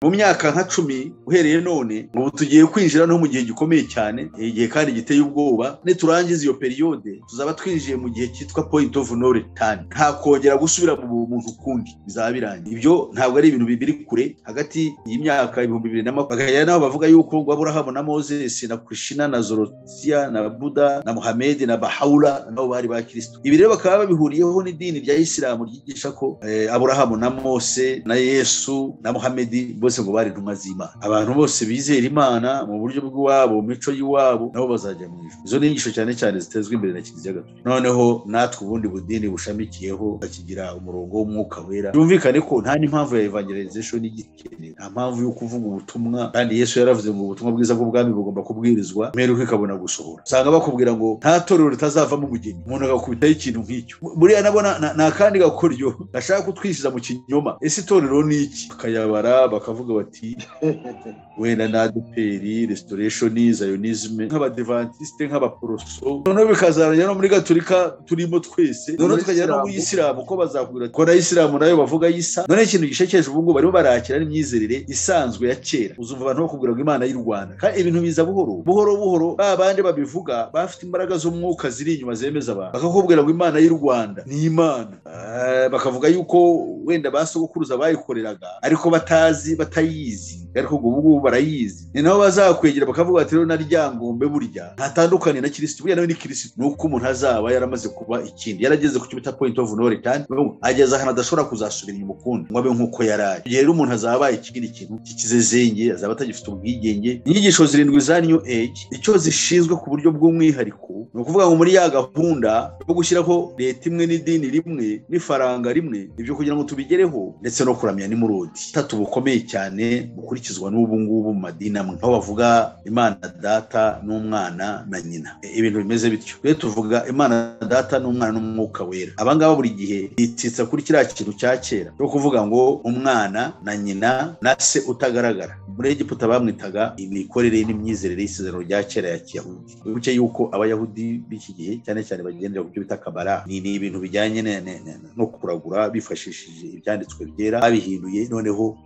mu myaka nka 10 uhereye none ngo tugiye kwinjira no mu gihe gikomeye cyane, igihe kandi giteye ubwoba. Niturangiza iyo periode tuzaba twinjiye mu gihe cyitwa point of no return, nta kongera gusubira mu muntu kundi, bizaba birangiye. Ibyo ntabwo ari ibintu bibiri kure, hagati y'imyaka 2020 bagaya naho bavuga yuko ngo Aburahamu na Moses na Krishna na Zoroastriya na Buddha na Muhammad na Baha'u'llah nabo bari ba Kristo. Ibi rero bakaba babihuriyeho n'idini rya Islam ryigisha ko Aburahamu na Mose na Yesu na Muhammad bose ngo bari intumwa z'Imana. Abantu bose bizera Imana mu buryo bw'iwabo, mu mico y'iwabo, nabo bazajya mu ijuru. Izo ni inyigisho cyane cyane zitezwe imbere na Kiliziya Gatolika. Noneho natwe ubundi budini bushamikiyeho bakigira umurongo w'umwuka wera. Byumvikane ko nta n'impamvu ya evangelization igikenewe, nta mpamvu yo kuvuga ubutumwa, kandi Yesu yaravuze ngo ubutumwa bwiza bw'ubwami bugomba kubwirizwa mperuka ikabona gusohora. Usanga bakubwira ngo nta torero ritazavamo umugeni, umuntu agakubitaho ikintu nk'icyo. Buriya nabona nta kandi gakoryo gashaka kutwishiza mu kinyoma. Ese itorero ni iki? Bakayabara bakavuga bati wenda na ADPR, Restoration, Zionism, nk'abadventiste, nk'abaporoso, noneho bikazaranya no muri Gatolika turimo twese, noneho tukagera no mu Islam ko bazakubwira ko na Islam nayo bavuga yisa. None ikintu gishekeje ubu ngo barimo barakira n'imyizerere isanzwe ya kera. Uzumva abantu bakubwira ngo Imana y'u Rwanda, kandi ibintu biza buhoro babandi babivuga bafite imbaraga z'umwuka ziri inyuma zemeza abantu, bakakubwira ngo Imana y'u Rwanda ni Imana. Bakavuga yuko wenda basogokuruza bayikoreraga ariko batayizi, ariko ubu barayizi. Ni naho bazakwegera bakavuga ati rero na ryangombe burya ntatandukanye na Kristo. Burya nawe ni Kristo, nuko umuntu azaba yaramaze kuba ikindi, yarageze ku cyo point of no return, ageze ahantu adashobora kuzasubira inyuma ukundi ngo abe nkuko yaraye. Igihe rero umuntu azaba ikindi kintu kikizezenge, azaba atagifite ubwigenge. Inyigisho zirindwi za New Age icyo zishinzwe ku buryo bw'umwihariko ni ukuvuga ngo muri ya gahunda yo gushyiraho leta imwe n'idini rimwe n'ifaranga rimwe, ibyo kugira ngo tubigereho ndetse no kuramya n'imurodi tatu bukomeye cyane bukurikizwa n'ubu ngubu mu madini amwe, aho bavuga Imana Data n'Umwana na Nyina. Ibintu bimeze bityo rero tuvuga Imana Data n'Umwana n'Umwuka Wera. Abangaba buri gihe bititsa kuri kiriya kintu cya kera cyo kuvuga ngo Umwana na Nyina na Se utagaragara. Muri Egiputa bamwitaga imikorere n'imyizerere y'isezerano rya kera ya Kiyahudi. Bibuke yuko Abayahudi b'iki gihe cyane cyane bagendera ku byo bita kabara, ni ibintu bijyanye no kuragura bifashishije ibyanditswe byera, babihinduye noneho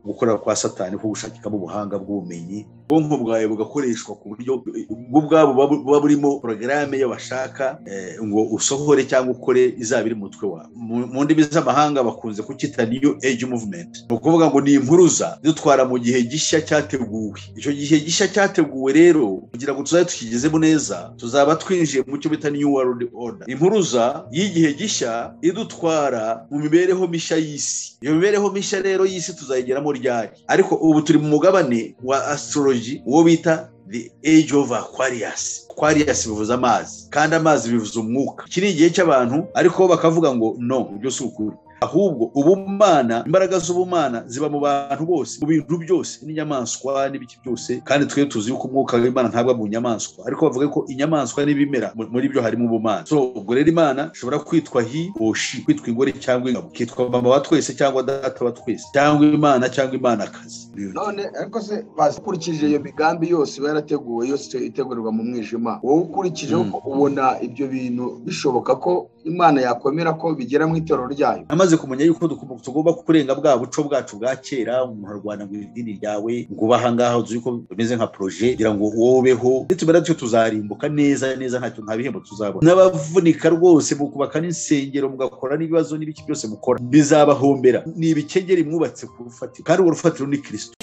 gukora kwa Satani ko gushakikamo ubuhanga bw'ubumenyi. Ubwonko bwawe bugakoreshwa ku buryo bw'ubwabo buba burimo porogaramu yo bashaka ngo usohore cyangwa ukore izaba iri mu mutwe wawe. Mu ndimi z'amahanga bakunze kucyita New Age Movement, ni ukuvuga ngo ni impuruza dutwara mu gihe gishya cyateguwe. Icyo gihe gishya cyateguwe rero kugira ngo tuzabe tukigezemo neza, tuzaba twinjiye mu cyo bita New World Order, impuruza y'igihe gishya idutwara mu mibereho mishya y'isi. Iyo mibereho mishya rero y'isi tuzayigeramo ryari? Ariko ubu turi mu mugabane wa astrology, uwo bita the age of Aquarius. Aquarius bivuze amazi, kandi amazi bivuze umwuka. Iki ni igihe cy'abantu, ariko bakavuga ngo no, ibyo si ukuri. Ahubwo ubumana, imbaraga z'ubumana ziba mu bantu bose, mu bintu byose, n'inyamaswa n'ibiki byose. Kandi twe tuzi yuko umwuka w'Imana ntabwo mu nyamaswa, ariko bavuga ko inyamaswa n'ibimera muri byo harimo ubumana. So ubwo rero Imana ishobora kwitwa hi oshi, kwitwa ingore cyangwa ingabo, kwitwa mama wa twese cyangwa data wa twese, cyangwa Imana cyangwa Imanakazi. None ariko se bakurikije iyo migambi yose barateguwe, yose itegurirwa mu mwijima, wowe ukurikije uko ubona ibyo bintu bishoboka ko Imana yakomera ko bigera mu itorero ryayo? Amaze kumenya yuko tugomba kurenga bwa buco bwacu bwa kera, umuntu arwana ngo idini ryawe ngo bahangaha uzi ko bimeze nka projet kugira ngo wobeho, nitumara cyo tuzarimbuka neza ntacyo nta bihembo tuzabona. N'abavunika rwose mu kubaka n'insengero mugakora n'ibibazo n'ibiki byose mukora bizabahombera, ni ibikengeri mwubatse ku rufatiro, kandi urwo rufatiro ni Kristo.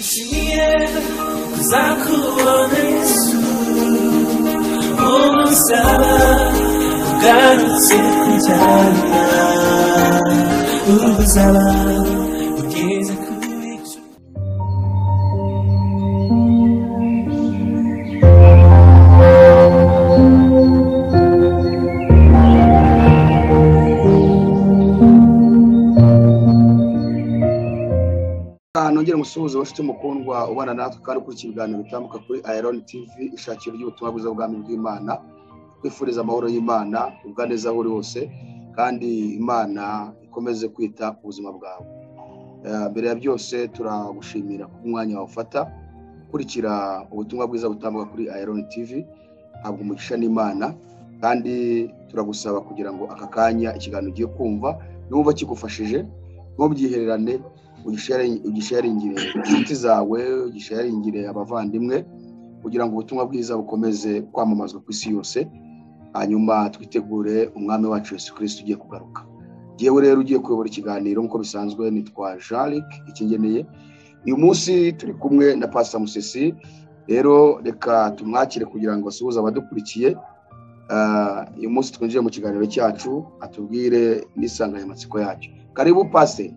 Garutse kujyana ubuzaba ugeze kuri cyo. Nongera musuhuze bafite umukundwa ubana natwe kandi kuri kibiganiro bitambuka kuri AYALONI TV, ishakiro ry'ubutumwa bwiza bw'ubwami bw'Imana. Kwifuriza amahoro y'Imana ubwaneza aho uri hose, kandi Imana ikomeze kwita ku buzima bwawe. Mbere ya byose turagushimira ku mwanya wafata kurikira ubutumwa bwiza butambuka kuri AYALONI TV. Ntabwo umugisha n'Imana, kandi turagusaba kugira ngo aka kanya ikiganiro ugiye kumva numva kigufashije, ntubyihererane, ugisharingire inshuti zawe, ugisharingire abavandimwe, kugira ngo ubutumwa bwiza bukomeze kwamamazwa ku isi yose, hanyuma twitegure umwami wacu Yesu Kristo ugiye kugaruka. Jewe rero ugiye kuyobora ikiganiro nk'uko bisanzwe, nitwa Jean-Luc Ikingeneye. Uyu munsi turi kumwe na Pastor Musesi. Rero reka tumwakire kugira ngo asuhuze abadukurikiye. Uyu munsi twinjiye mu kiganiro cyacu, atubwire n'isanganyamatsiko yacyo. Karibu Pastor.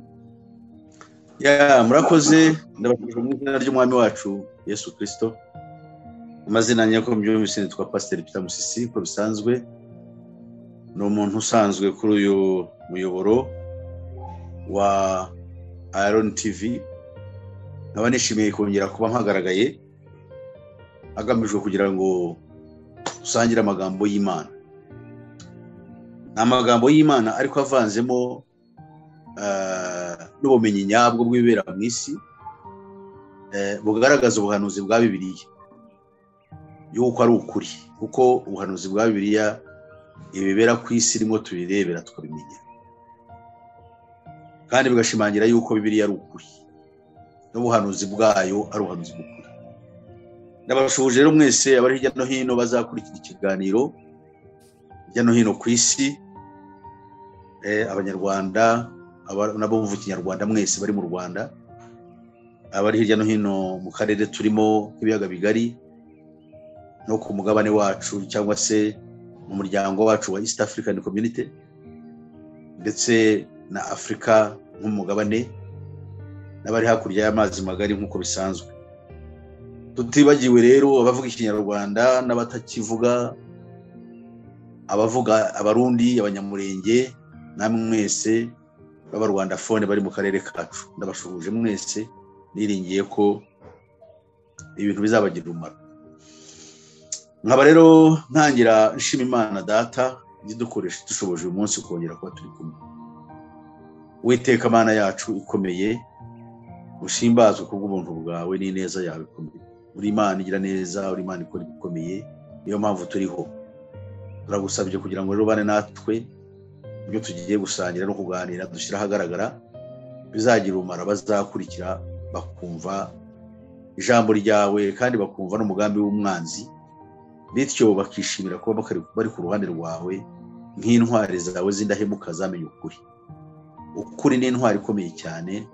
Murakoze, ndabashimira mu izina ry'umwami wacu Yesu Kristo. Amazina nyako mbyumvise nitwa Pastor Peter Musesi. Ko bisanzwe ni umuntu usanzwe kuri uyu muyoboro wa AYALONI TV. Nkaba nishimiye kongera kuba mpagaragaye agamijwe kugira ngo usangire amagambo y'Imana. Amagambo y'Imana ariko avanzemo n'ubumenyi nyabwo bw'ibibera mu isi, bugaragaza ubuhanuzi bwa Bibiliya yuko ari ukuri, kuko ubuhanuzi bwa Bibiliya ibibera ku isi rimwe tubirebera tukabimenya, kandi bigashimangira yuko Bibiliya ari ukuri n'ubuhanuzi bwayo ari ubuhanuzi bw'ukuri. Ndabashuje rero mwese abari hirya no hino bazakurikira ikiganiro hirya no hino ku isi, abanyarwanda nabo bumva ikinyarwanda mwese bari mu Rwanda, abari hirya no hino mu karere turimo k'ibiyaga bigari no ku mugabane wacu cyangwa se mu muryango wacu wa East African Community, ndetse na Afrika nk'umugabane, n'abari hakurya y'amazi magari nk'uko bisanzwe. Tutibagiwe rero abavuga ikinyarwanda n'abatakivuga, abavuga abarundi, abanyamurenge, namwe mwese b'Abarwanda phone bari mu karere kacu. Ndabashuje mwese, niringiye ko ibintu bizabagirira umumaro. Nkaba rero ntangira nshima Imana Data idukoresha dushoboje uyu munsi kongera kuba turi kumwe. Uwiteka Mana yacu ikomeye, ushimbazwe kubw'ubuntu bwawe n'ineza yawe ikomeye. Uri Imana igira neza, uri Imana ikora ibikomeye, niyo mpamvu turiho. Turagusabye kugira ngo rero bane natwe ibyo tugiye gusangira no kuganira dushyira ahagaragara bizagira umumaro bazakurikira, bakumva ijambo ryawe kandi bakumva n'umugambi w'umwanzi, bityo bakishimira kuba bari ku ruhande rwawe nk'intwari zawe z'indahemuka zamenye ukuri. Ukuri ni intwari ikomeye cyane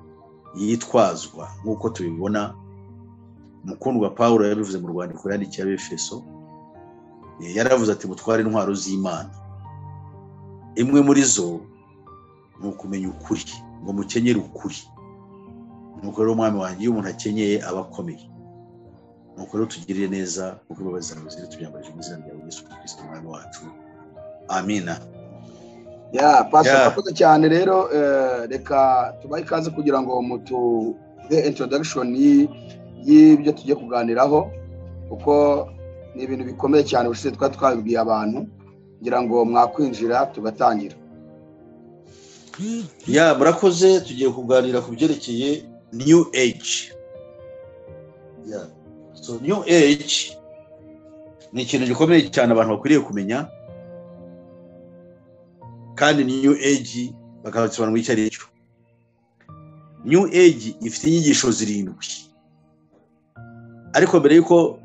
yitwazwa, nk'uko tubibona umukundwa Pawulo yabivuze mu rwandiko yandikiye Abefeso. Yaravuze ati mutware intwaro z'Imana, imwe muri zo ni ukumenya ukuri, ngo mukenyere ukuri. Nuko rero umwami wanjye, iyo umuntu akenyeye aba akomeye. Nuko rero tugirire neza kuko imbabazi zawe ziri tubyambaje mu izina rya Yesu Kristo umwami wacu. Amina. Pastor, akoze cyane rero. Reka tubahe ikaze kugira ngo mutuhe introduction y'ibyo tugiye kuganiraho, kuko ni ibintu bikomeye cyane ubushize twabibwiye abantu, ngira ngo mwakwinjira tugatangira. Murakoze. Tugiye kuganira ku byerekeye New Age. So New Age ni ikintu gikomeye cyane abantu bakwiriye kumenya, kandi New Age bakabisobanura icyo ari cyo. New Age ifite inyigisho 7, ariko mbere yuko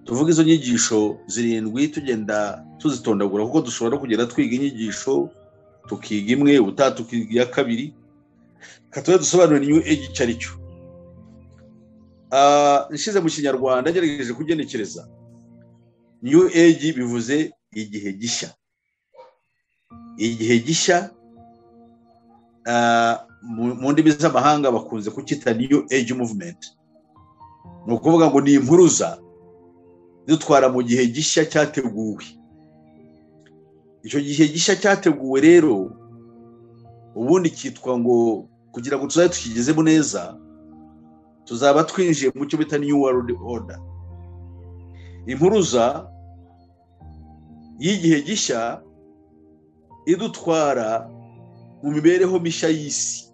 tuvuga izo nyigisho 7 tugenda tuzitondagura, kuko dushobora kugenda twiga inyigisho tukiga imwe ubutaha tukiga iya kabiri, katuye dusobanura New Age icyo ari cyo. Nishize mu kinyarwanda ngerageje kugenekereza. New Age bivuze igihe gishya. Igihe gishya mu ndimi z'amahanga bakunze kucyita New Age movement. Ni ukuvuga ngo ni impuruza dutwara mu gihe gishya cyateguwe. Icyo gihe gishya cyateguwe rero ubundi cyitwa ngo kugira ngo tuzabe tukigezemo neza, tuzaba twinjiye mu cyo bita New World Order. Impuruza y'igihe gishya idutwara mu mibereho mishya y'isi.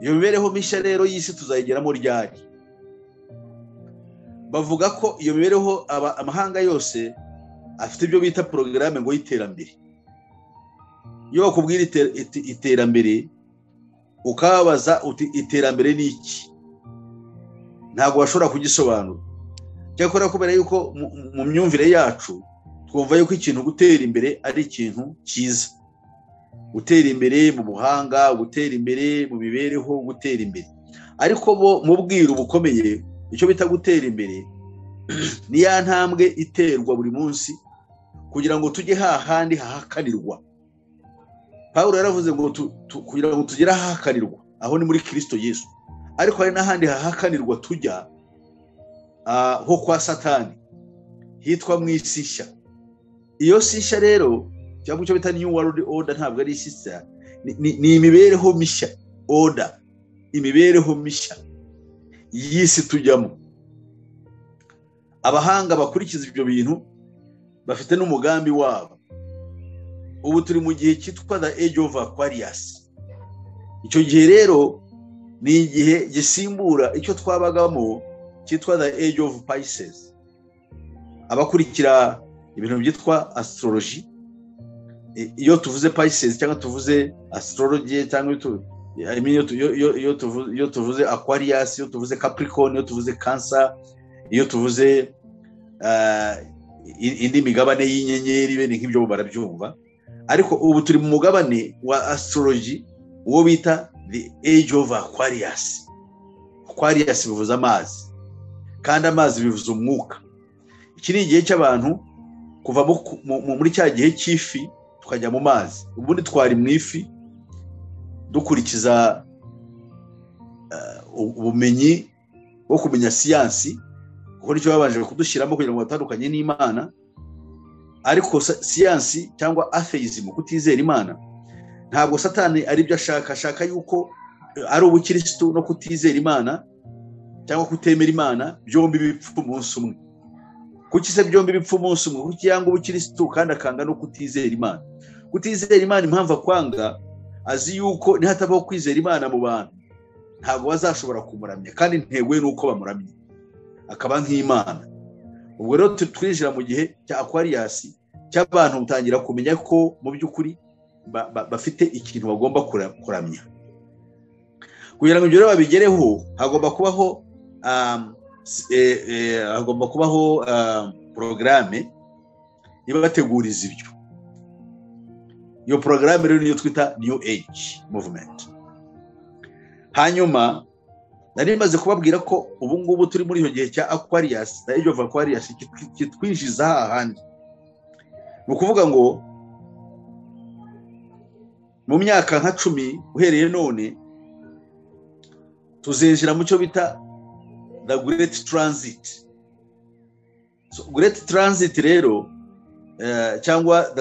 Iyo mibereho mishya rero y'isi tuzayigeramo ryari? Bavuga ko iyo mibereho amahanga yose afite ibyo bita porogaramu ngo y'iterambere. Iyo bakubwira iterambere ukabaza uti iterambere ni iki, ntabwo washobora kugisobanura. Cyakora kubera yuko mu myumvire yacu twumva yuko ikintu gutera imbere ari ikintu cyiza, gutera imbere mu buhanga, gutera imbere mu mibereho, gutera imbere. Ariko bo mu bwiru bukomeye icyo bita gutera imbere ni ya ntambwe iterwa buri munsi kugira ngo tujye hahandi hahakanirwa. Pawulo yaravuze ngo kugira ngo tugere ahahakanirwa, aho ni muri Kristo Yesu. Ariko hari n'ahandi hahakanirwa tujya, ho kwa Satani, hitwa mu isishya. Iyo sishya rero cyangwa icyo bita new world order ntabwo ari isishya, ni imibereho mishya, order, imibereho mishya y'isi tujyamo. Abahanga bakurikiza ibyo bintu bafite n'umugambi wabo. Ubu turi mu gihe cyitwa the age of Aquarius. Icyo gihe rero ni igihe gisimbura icyo twabagamo cyitwa the age of Pisces. Abakurikira ibintu byitwa astrology, iyo tuvuze Pisces cyangwa tuvuze astrology cyangwa iyo tuvuze Aquarius, iyo tuvuze Capricorn, iyo tuvuze Cancer, iyo tuvuze indi migabane y'inyenyeri, bene nk'ibyo barabyumva. Ariko ubu turi mu mugabane wa astrology, uwo bita the age of Aquarius. Aquarius bivuze amazi, kandi amazi bivuze umwuka. Iki ni igihe cy'abantu kuva muri cya gihe cy'ifi tukajya mu mazi. Ubundi twari mu ifi dukurikiza ubumenyi bwo kumenya siyansi, kuko nicyo babanje kudushyiramo kugira ngo batandukanye n'Imana. Ariko siyansi cyangwa atheism, kutizera Imana, ntabwo Satani ari byo ashaka yuko ari ubukristo no kutizera Imana cyangwa kutemera Imana byombi bipfa umunsi umwe. Kuki se byombi bipfa umunsi umwe? Kuki yanga ubukristo kandi akanga no kutizera Imana? Kutizera Imana impamvu akwanga, azi yuko nihatabaho kwizera Imana mu bantu ntabwo bazashobora kumuramya, kandi intego ye nuko bamuramye akaba nk'Imana. Ubwo rero twinjira mu gihe cya Aquarius cy'abantu mutangira kumenya ko mu by'ukuri bafite ikintu bagomba kuramya. Kugira ngo ibyo rero babigereho hagomba kubaho programme ibateguriza ibyo. Iyo programme rero niyo twita New Age Movement. Hanyuma nari maze kubabwira ko ubu ngubu turi muri iyo gihe cya Aquarius, the age of Aquarius, kitwinjiza hahandi. Ni ukuvuga ngo mu myaka nka 10 uhereye none tuzinjira mu cyo bita the Great Transit. So Great Transit rero cyangwa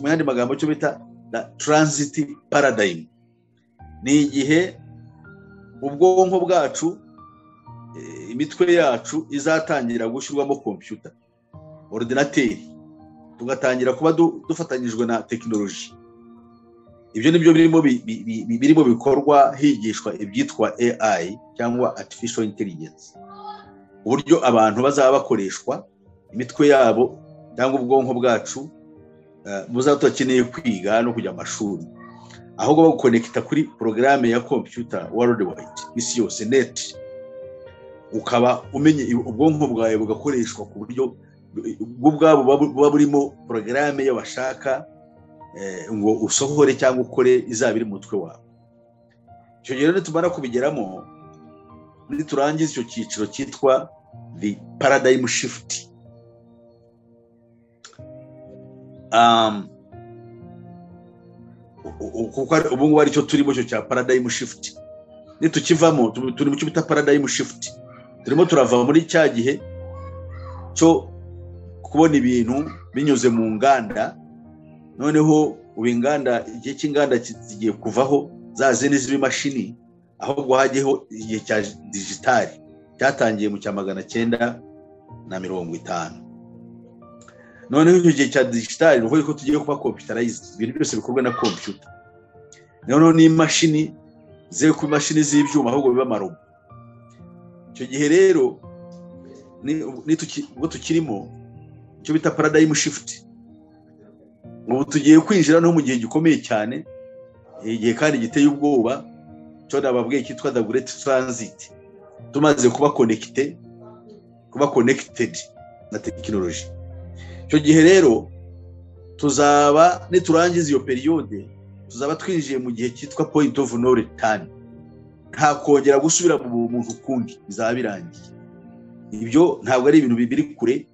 mu yandi magambo cyo bita the Transit Paradigm. Ni igihe ubwonko bwacu, imitwe yacu izatangira gushyirwamo computer, ordinateur, tugatangira kuba dufatanyijwe na technology. Ibyo nibyo birimo bikorwa higishwa ibyitwa AI cyangwa artificial intelligence. Uburyo abantu bazaba bakoreshwa imitwe yabo cyangwa ubwonko bwacu buzatukeneye kwiga no kujya amashuri, ahubwo bagukonekita kuri programme ya computer worldwide, isi yose, net. Ukaba umenye ubwonko bwawe bugakoreshwa ku buryo bw'ubwabo buba burimo programme yo bashaka ngo usohore cyangwa ukore izabiri mu mutwe wawe. Icyo gihe rero tumara kubigeramo, muri turangiza icyo cyiciro cyitwa the paradigm shift. Ubu ngubu aricyo turimo, cyo cya paradigm shift. Nitukivamo turi mu cyo bita paradigm shift. Turimo turava muri cya gihe cyo kubona ibintu binyuze mu nganda, noneho ubu inganda, igihe cy'inganda kigiye kuvaho, za zindi z'imashini, ahubwo hagiyeho igihe cya digital cyatangiye mu cya 1950. Noneho igihe cya digital uvuye ko tugiye kuba computerized, ibintu byose bikorwa na computer. Noneho ni imashini ze ku mashini z'ibyuma, ahubwo biba marobo. Icyo gihe rero ubwo tukirimo cyo bita paradigm shift. Ubu tugiye kwinjira no mu gihe gikomeye cyane, igihe kandi giteye ubwoba, cyo nababwiye kitwa the great transit, tumaze kuba connected na technology. Cyo gihe rero tuzaba niturangiza iyo periode, tuzaba twinjiye mu gihe cyitwa point of no return. Nta kongera gusubira mu muntu kundi, bizaba birangiye. Ibyo ntabwo ari ibintu bibiri kure,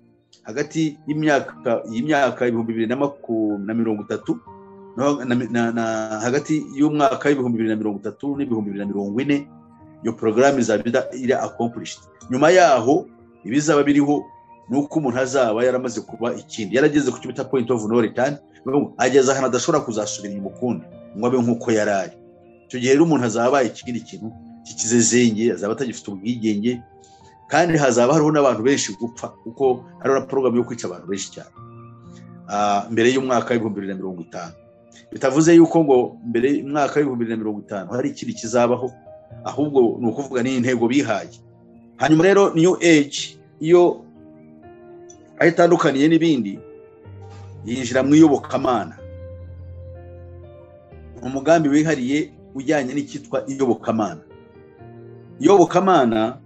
hagati y'imyaka 2030 hagati y'umwaka 2030 n'2040 iyo program izaba iri accomplished. Nyuma yaho ibizaba biriho nuko umuntu azaba yaramaze kuba ikindi, yarageze ku cyubita point of no return, ageza hana adashobora kuzasubira inyuma ukundi ngo abe nkuko yarari. Cyo gihe rero umuntu azaba ikindi kintu kikizezenge, azaba atagifite ubwigenge, kandi hazaba hariho n'abantu benshi gupfa kuko hari na program yo kwica abantu benshi cyane mbere y'umwaka 2050. Bitavuze yuko ngo mbere y'umwaka 2050 hari ikindi kizabaho, ahubwo ni ukuvuga ni intego bihaye. Hanyuma rero new age iyo ayitandukaniye n'ibindi, yinjira mu iyobokamana, umugambi wihariye ujyanye n'ikitwa iyobokamana. Iyobokamana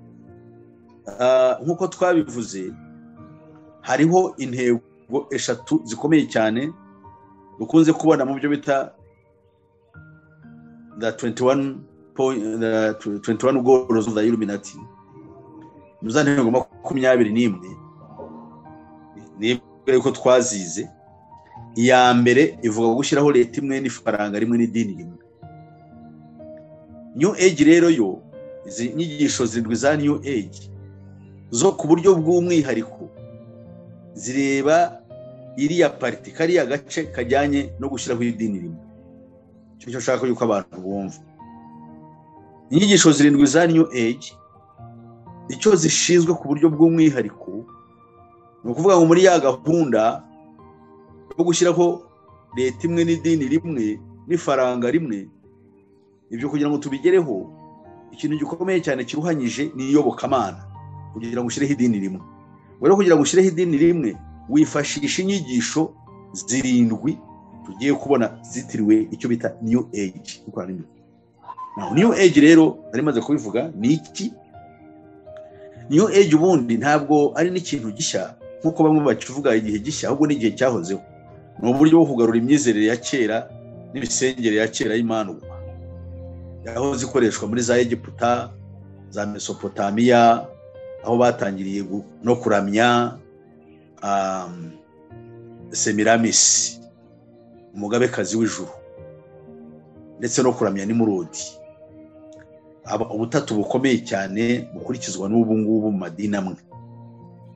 nkuko twabivuze, hariho intego eshatu zikomeye cyane dukunze kubona mu byo bita the 21 goals of the Illuminati. Muzantego 21 nibwo ko twazize. Iya mbere ivuga gushyiraho leta imwe n'ifaranga rimwe n'idini rimwe. New age rero yo izi nyigisho zirindwi za new age zo ku buryo bw'umwihariko zireba iriya parti, kariya gace kajyanye no gushyiraho idini rimwe. Cyo nshaka yuko abantu bumva. Inyigisho zirindwi za new age icyo zishinzwe ku buryo bw'umwihariko ni ukuvuga ngo muri ya gahunda yo gushyiraho leta imwe n'idini rimwe n'ifaranga rimwe, ibyo kugira ngo tubigereho ikintu gikomeye cyane kiruhanyije ni iyobokamana. Kugira ngo ushyireho idini rimwe, rero kugira ngo ushyireho idini rimwe wifashisha inyigisho zirindwi tugiye kubona zitiriwe icyo bita new age. New age rero ari maze kubivuga ni iki? New age ubundi ntabwo ari n'ikintu gishya nkuko bamwe bakivuga igihe gishya, ahubwo n'igihe cyahozeho. Ni uburyo bwo kugarura imyizerere ya kera n'ibisengere ya kera y'Imandwa yahoze ikoreshwa muri za Egiputa, za Mesopotamiya, aho batangiriye no kuramya Semiramis, umugabekazi w'ijuru, ndetse no kuramya Nimurodi. Ubutatu bukomeye cyane bukurikizwa n'ubu ngubu mu madini amwe,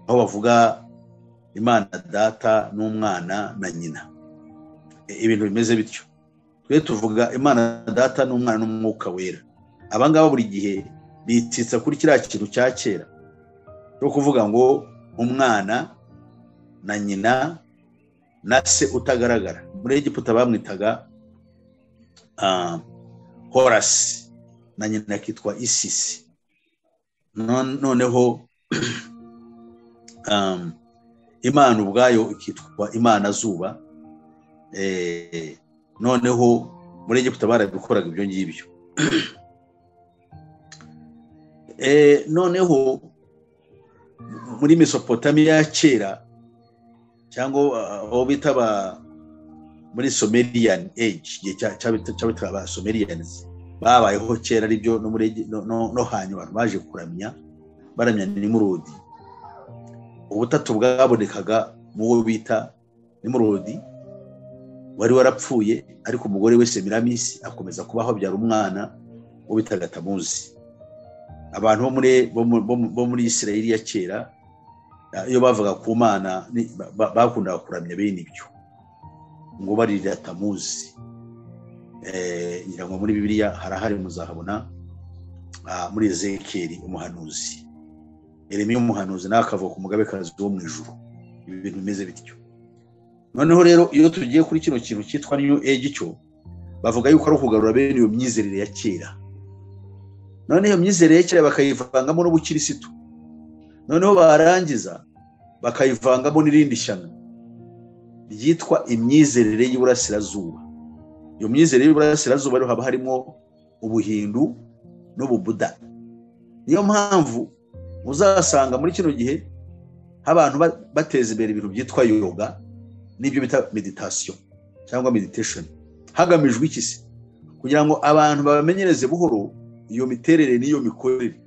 aho bavuga Imana Data n'Umwana na Nyina. Ibintu bimeze bityo. Twe tuvuga Imana Data n'Umwana n'Umwuka Wera. Abangaba buri gihe bititsa kuri kiriya kintu cya kera cyo kuvuga ngo Umwana na Nyina na Se utagaragara. Muri Egiputa bamwitaga Horasi, na Nyina akitwa Isisi. Noneho Imana ubwayo ikitwa Imana Zuba. Noneho muri Egiputa barabikoraga ibyo ngibyo. Noneho muri Mesopotamiya ya kera, cyangwa aho bitaba muri Sumerian age, cyabita aba Sumerians babayeho kera, aribyo no muri no hanyuma baje kuramya baramya Nimurodi. Ubutatu bwabonekaga mu wo bita Nimurodi, wari warapfuye, ariko umugore we Semiramis akomeza kubaho, byara umwana wo bitaga Tamuzi. Abantu bo muri Isirayeli ya kera iyo bavuga ku Mana bakundaga kuramya bene ibyo ngo barira Tamuzi. Ngira ngo muri Bibiliya harahari muzahabona muri Ezekeri umuhanuzi, Yeremiya umuhanuzi n'akavuga ku mugabekazi wo mu ijuru. Ibi bintu bimeze bityo. Noneho rero iyo tugiye kuri kino kintu cyitwa new age, cyo bavuga yuko ari ukugarura bene iyo myizerere ya kera. None iyo myizerere ya kera bakayivangamo n'ubukirisitu, noneho barangiza bakayivangamo n'irindi shyano ryitwa imyizerere y'Iburasirazuba. Iyo myizerere y'Iburasirazuba rero haba harimo ubuhindu n'ububuda. Niyo mpamvu muzasanga muri kino gihe abantu bateza imbere ibintu byitwa yoga n'ibyo bita meditation cyangwa meditation, hagamijwe iki se? Kugira ngo abantu babamenyereze buhoro iyo miterere n'iyo mikorere.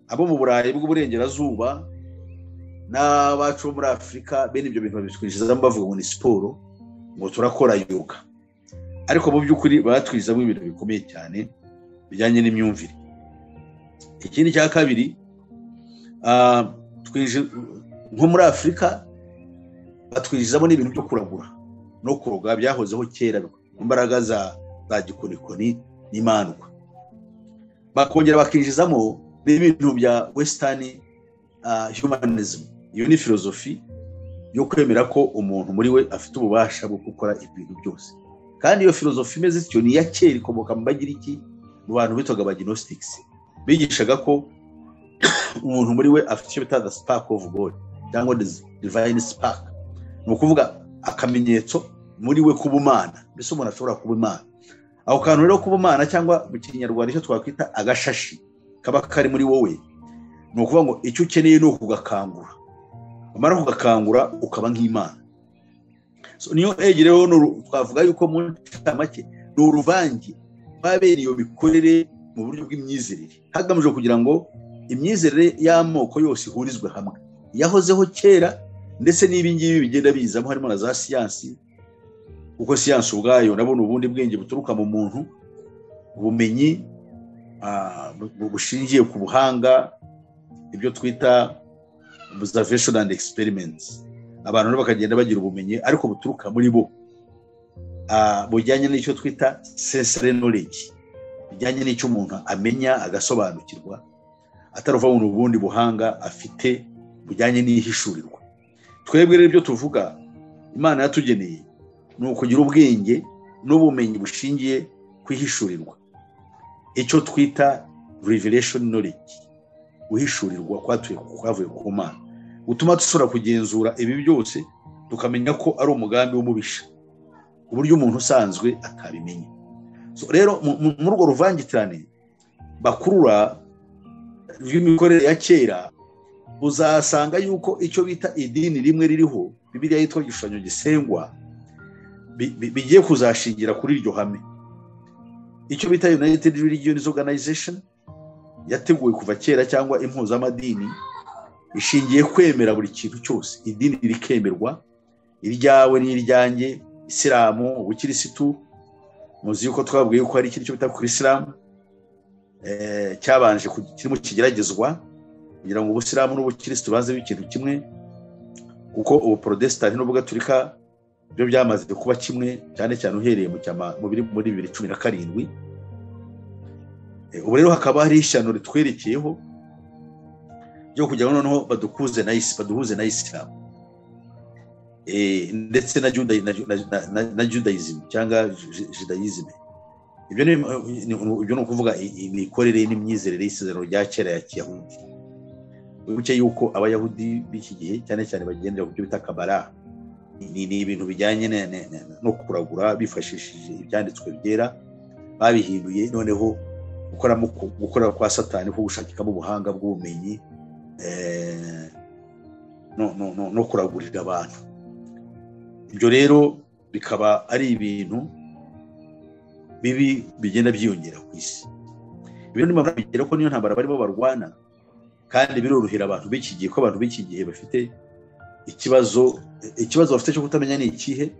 Abo mu Burayi bw'uburengerazuba n'abacu muri Afurika bene ibyo bintu babitwinjizamo bavuga ngo ni siporo, ngo turakora yoga, ariko mu by'ukuri batwizamo ibintu bikomeye cyane bijyanye n'imyumvire. Ikindi cya kabiri, nko muri Afurika batwinjizamo n'ibintu byo kuragura no kuroga byahozeho kera, imbaraga za gikonikoni n'imandwa. Bakongera bakinjizamo n'ibintu bya western humanism. Iyo ni filozofi yo kwemera ko umuntu muri we afite ububasha bwo gukora ibintu byose, kandi iyo filozofi imeze ityo ni ya kera, ikomoka mu Bagiriki, mu bantu bitwaga abagnostics. Bigishaga ko umuntu muri we afite icyo bita the spark of God cyangwa the divine spark, ni ukuvuga akamenyetso muri we k'ubumana. Mbese umuntu ashobora kuba Imana. Aho kantu rero k'ubumana cyangwa mu Kinyarwanda icyo twakwita agashashi kaba kari muri wowe, ni ukuvuga ngo icyo ukeneye ni ukugakangura. Umara kugakangura ukaba nk'Imana. So niyo rero twavuga yuko mu make ni uruvange babera iyo mikorere mu buryo bw'imyizerere, hagamijwe kugira ngo imyizerere y'amoko yose ihurizwe hamwe. Yahozeho kera, ndetse n'ibingibi bigenda bizamo, harimo na za siyansi, kuko siyansi ubwayo nabona ubundi bwenge buturuka mu muntu, ubumenyi bushingiye ku buhanga, ibyo twita observation and experiments. Abantu rero bakagenda bagira ubumenyi ariko buturuka muri bo, bujyanye n'icyo twita sensory knowledge, bijyanye n'icyo umuntu amenya agasobanukirwa, ataruva mu bundi buhanga afite bujyanye n'ihishurirwa. Twebwe rero ibyo tuvuga Imana yatugeneye ni ukugira ubwenge n'ubumenyi bushingiye kwihishurirwa, icyo twita revelation knowledge, guhishurirwa kwavuye ku Mana, gutuma dusura kugenzura ibi byose tukamenya ko ari umugambi w'umubisha, uburyo umuntu usanzwe atabimenya. So rero muri urwo ruvangitirane bakurura rw'imikorere ya kera, uzasanga yuko icyo bita idini rimwe ririho, Bibiliya yitwa igishushanyo gisengwa, bigiye kuzashingira kuri iryo hame. Icyo bita United Religions Organization yateguwe kuva kera, cyangwa impuzamadini, ishingiye kwemera buri kintu cyose. Idini rikemerwa, iryawe n'iryanjye, Isilamu, ubukirisitu. Muzi yuko twabwiye ko hari ikintu cyo bita kuri Isilamu cyabanje kirimo kigeragezwa kugira ngo ubusiramu n'ubukirisitu baze b'ikintu kimwe, kuko ubu Protestant n'ubugaturika byo byamaze kuba kimwe, cyane cyane uhereye muri 2017. Ubu rero hakaba hari ishyano ritwerekeyeho ryo kugira ngo noneho baduhuze na Islam, ndetse na Judaism cyangwa Judaism. Ibyo ni ukuvuga imikorere n'imyizerere y'isezerano rya kera ya Kiyahudi. Wibuke yuko Abayahudi b'iki gihe cyane cyane bagendera ku byo bita kabara, ni ibintu bijyanye no kuragura bifashishije ibyanditswe byera, babihinduye noneho gukora kwa Satani ko gushakikamo ubuhanga bw'ubumenyi, no kuragurira abantu. Ibyo rero bikaba ari ibintu bibi bigenda byiyongera ku isi. Ibyo nimara bigera ko niyo ntambara barimo barwana, kandi birorohera abantu b'iki gihe, ko abantu b'iki gihe bafite ikibazo bafite cyo kutamenya ni ikihe.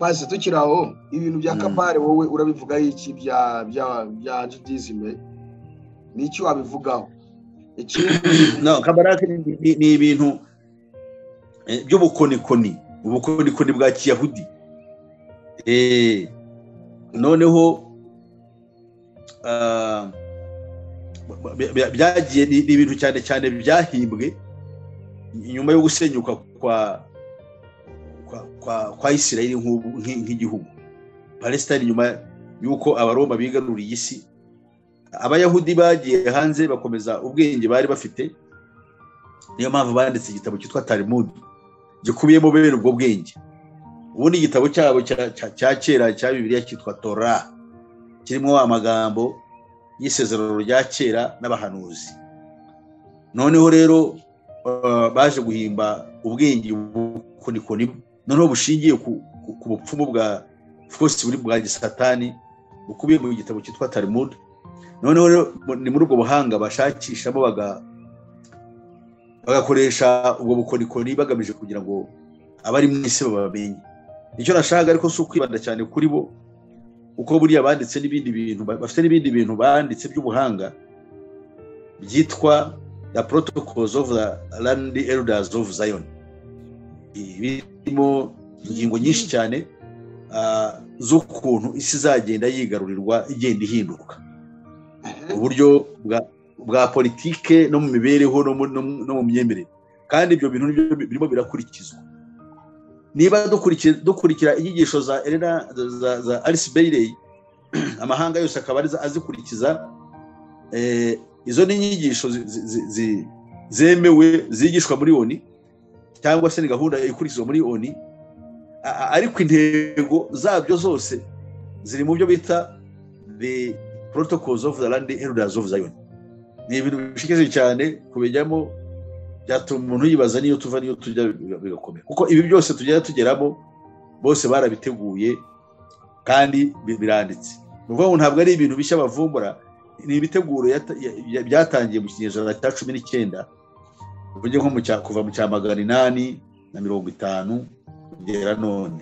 Basi tukiraho ibintu bya kabare, wowe urabivuga iki bya Judaism, ni icyo wabivugaho? No, kabara ni ibintu by'ubukonikoni, ubukonikoni bwa Kiyahudi. Noneho byagiye ni ibintu cyane cyane byahimbwe nyuma yo gusenyuka kwa Isirayeli nk'igihugu. Palestine nyuma yuko Abaroma bigaruriye isi, Abayahudi bagiye hanze bakomeza ubwenge bari bafite, niyo mpamvu banditse igitabo cyitwa Talmud gikubiyemo bene ubwo bwenge. Ubundi igitabo cyabo cya kera cya Bibiliya cyitwa Torah kirimo amagambo y'isezerano rya kera n'abahanuzi. Noneho rero baje guhimba ubwenge bukonikoni, noneho bushingiye ku bupfumu bwa force buri bwa gisatani bukubiye mu gitabo cyitwa Talmud. Noneho rero ni muri ubwo buhanga bashakishamo bagakoresha ubwo bukonikoni bagamije kugira ngo abari mu isi babamenye. Icyo nashaka ariko si ukwibanda cyane kuri bo, uko buriya banditse n'ibindi bintu, bafite n'ibindi bintu banditse by'ubuhanga byitwa the protocols of the land elders of Zion. Birimo ingingo nyinshi cyane z'ukuntu isi izagenda yigarurirwa igenda ihinduka, uburyo bwa politike no mu mibereho no mu myemerere, kandi ibyo bintu birimo birakurikizwa. Niba dukurikira inyigisho za Elena za Alice Bailey, amahanga yose akaba azikurikiza, izo ni inyigisho zemewe zigishwa muri ONU, cyangwa se ni gahunda ikurikizwa muri ONU, ariko intego zabyo zose ziri mu byo bita the protocols of the land elders of Zion. Ni ibintu bishikeje cyane kubijyamo, byatuma umuntu yibaza niyo tuva niyo tujya bigakomera, kuko ibi byose tugenda tugeramo bose barabiteguye kandi biranditse. Nuvuga ntabwo ari ibintu bishya bavumbura, ni ibiteguro byatangiye mu kinyejana cya 19, uvuge nko kuva mu cya 850 kugera none,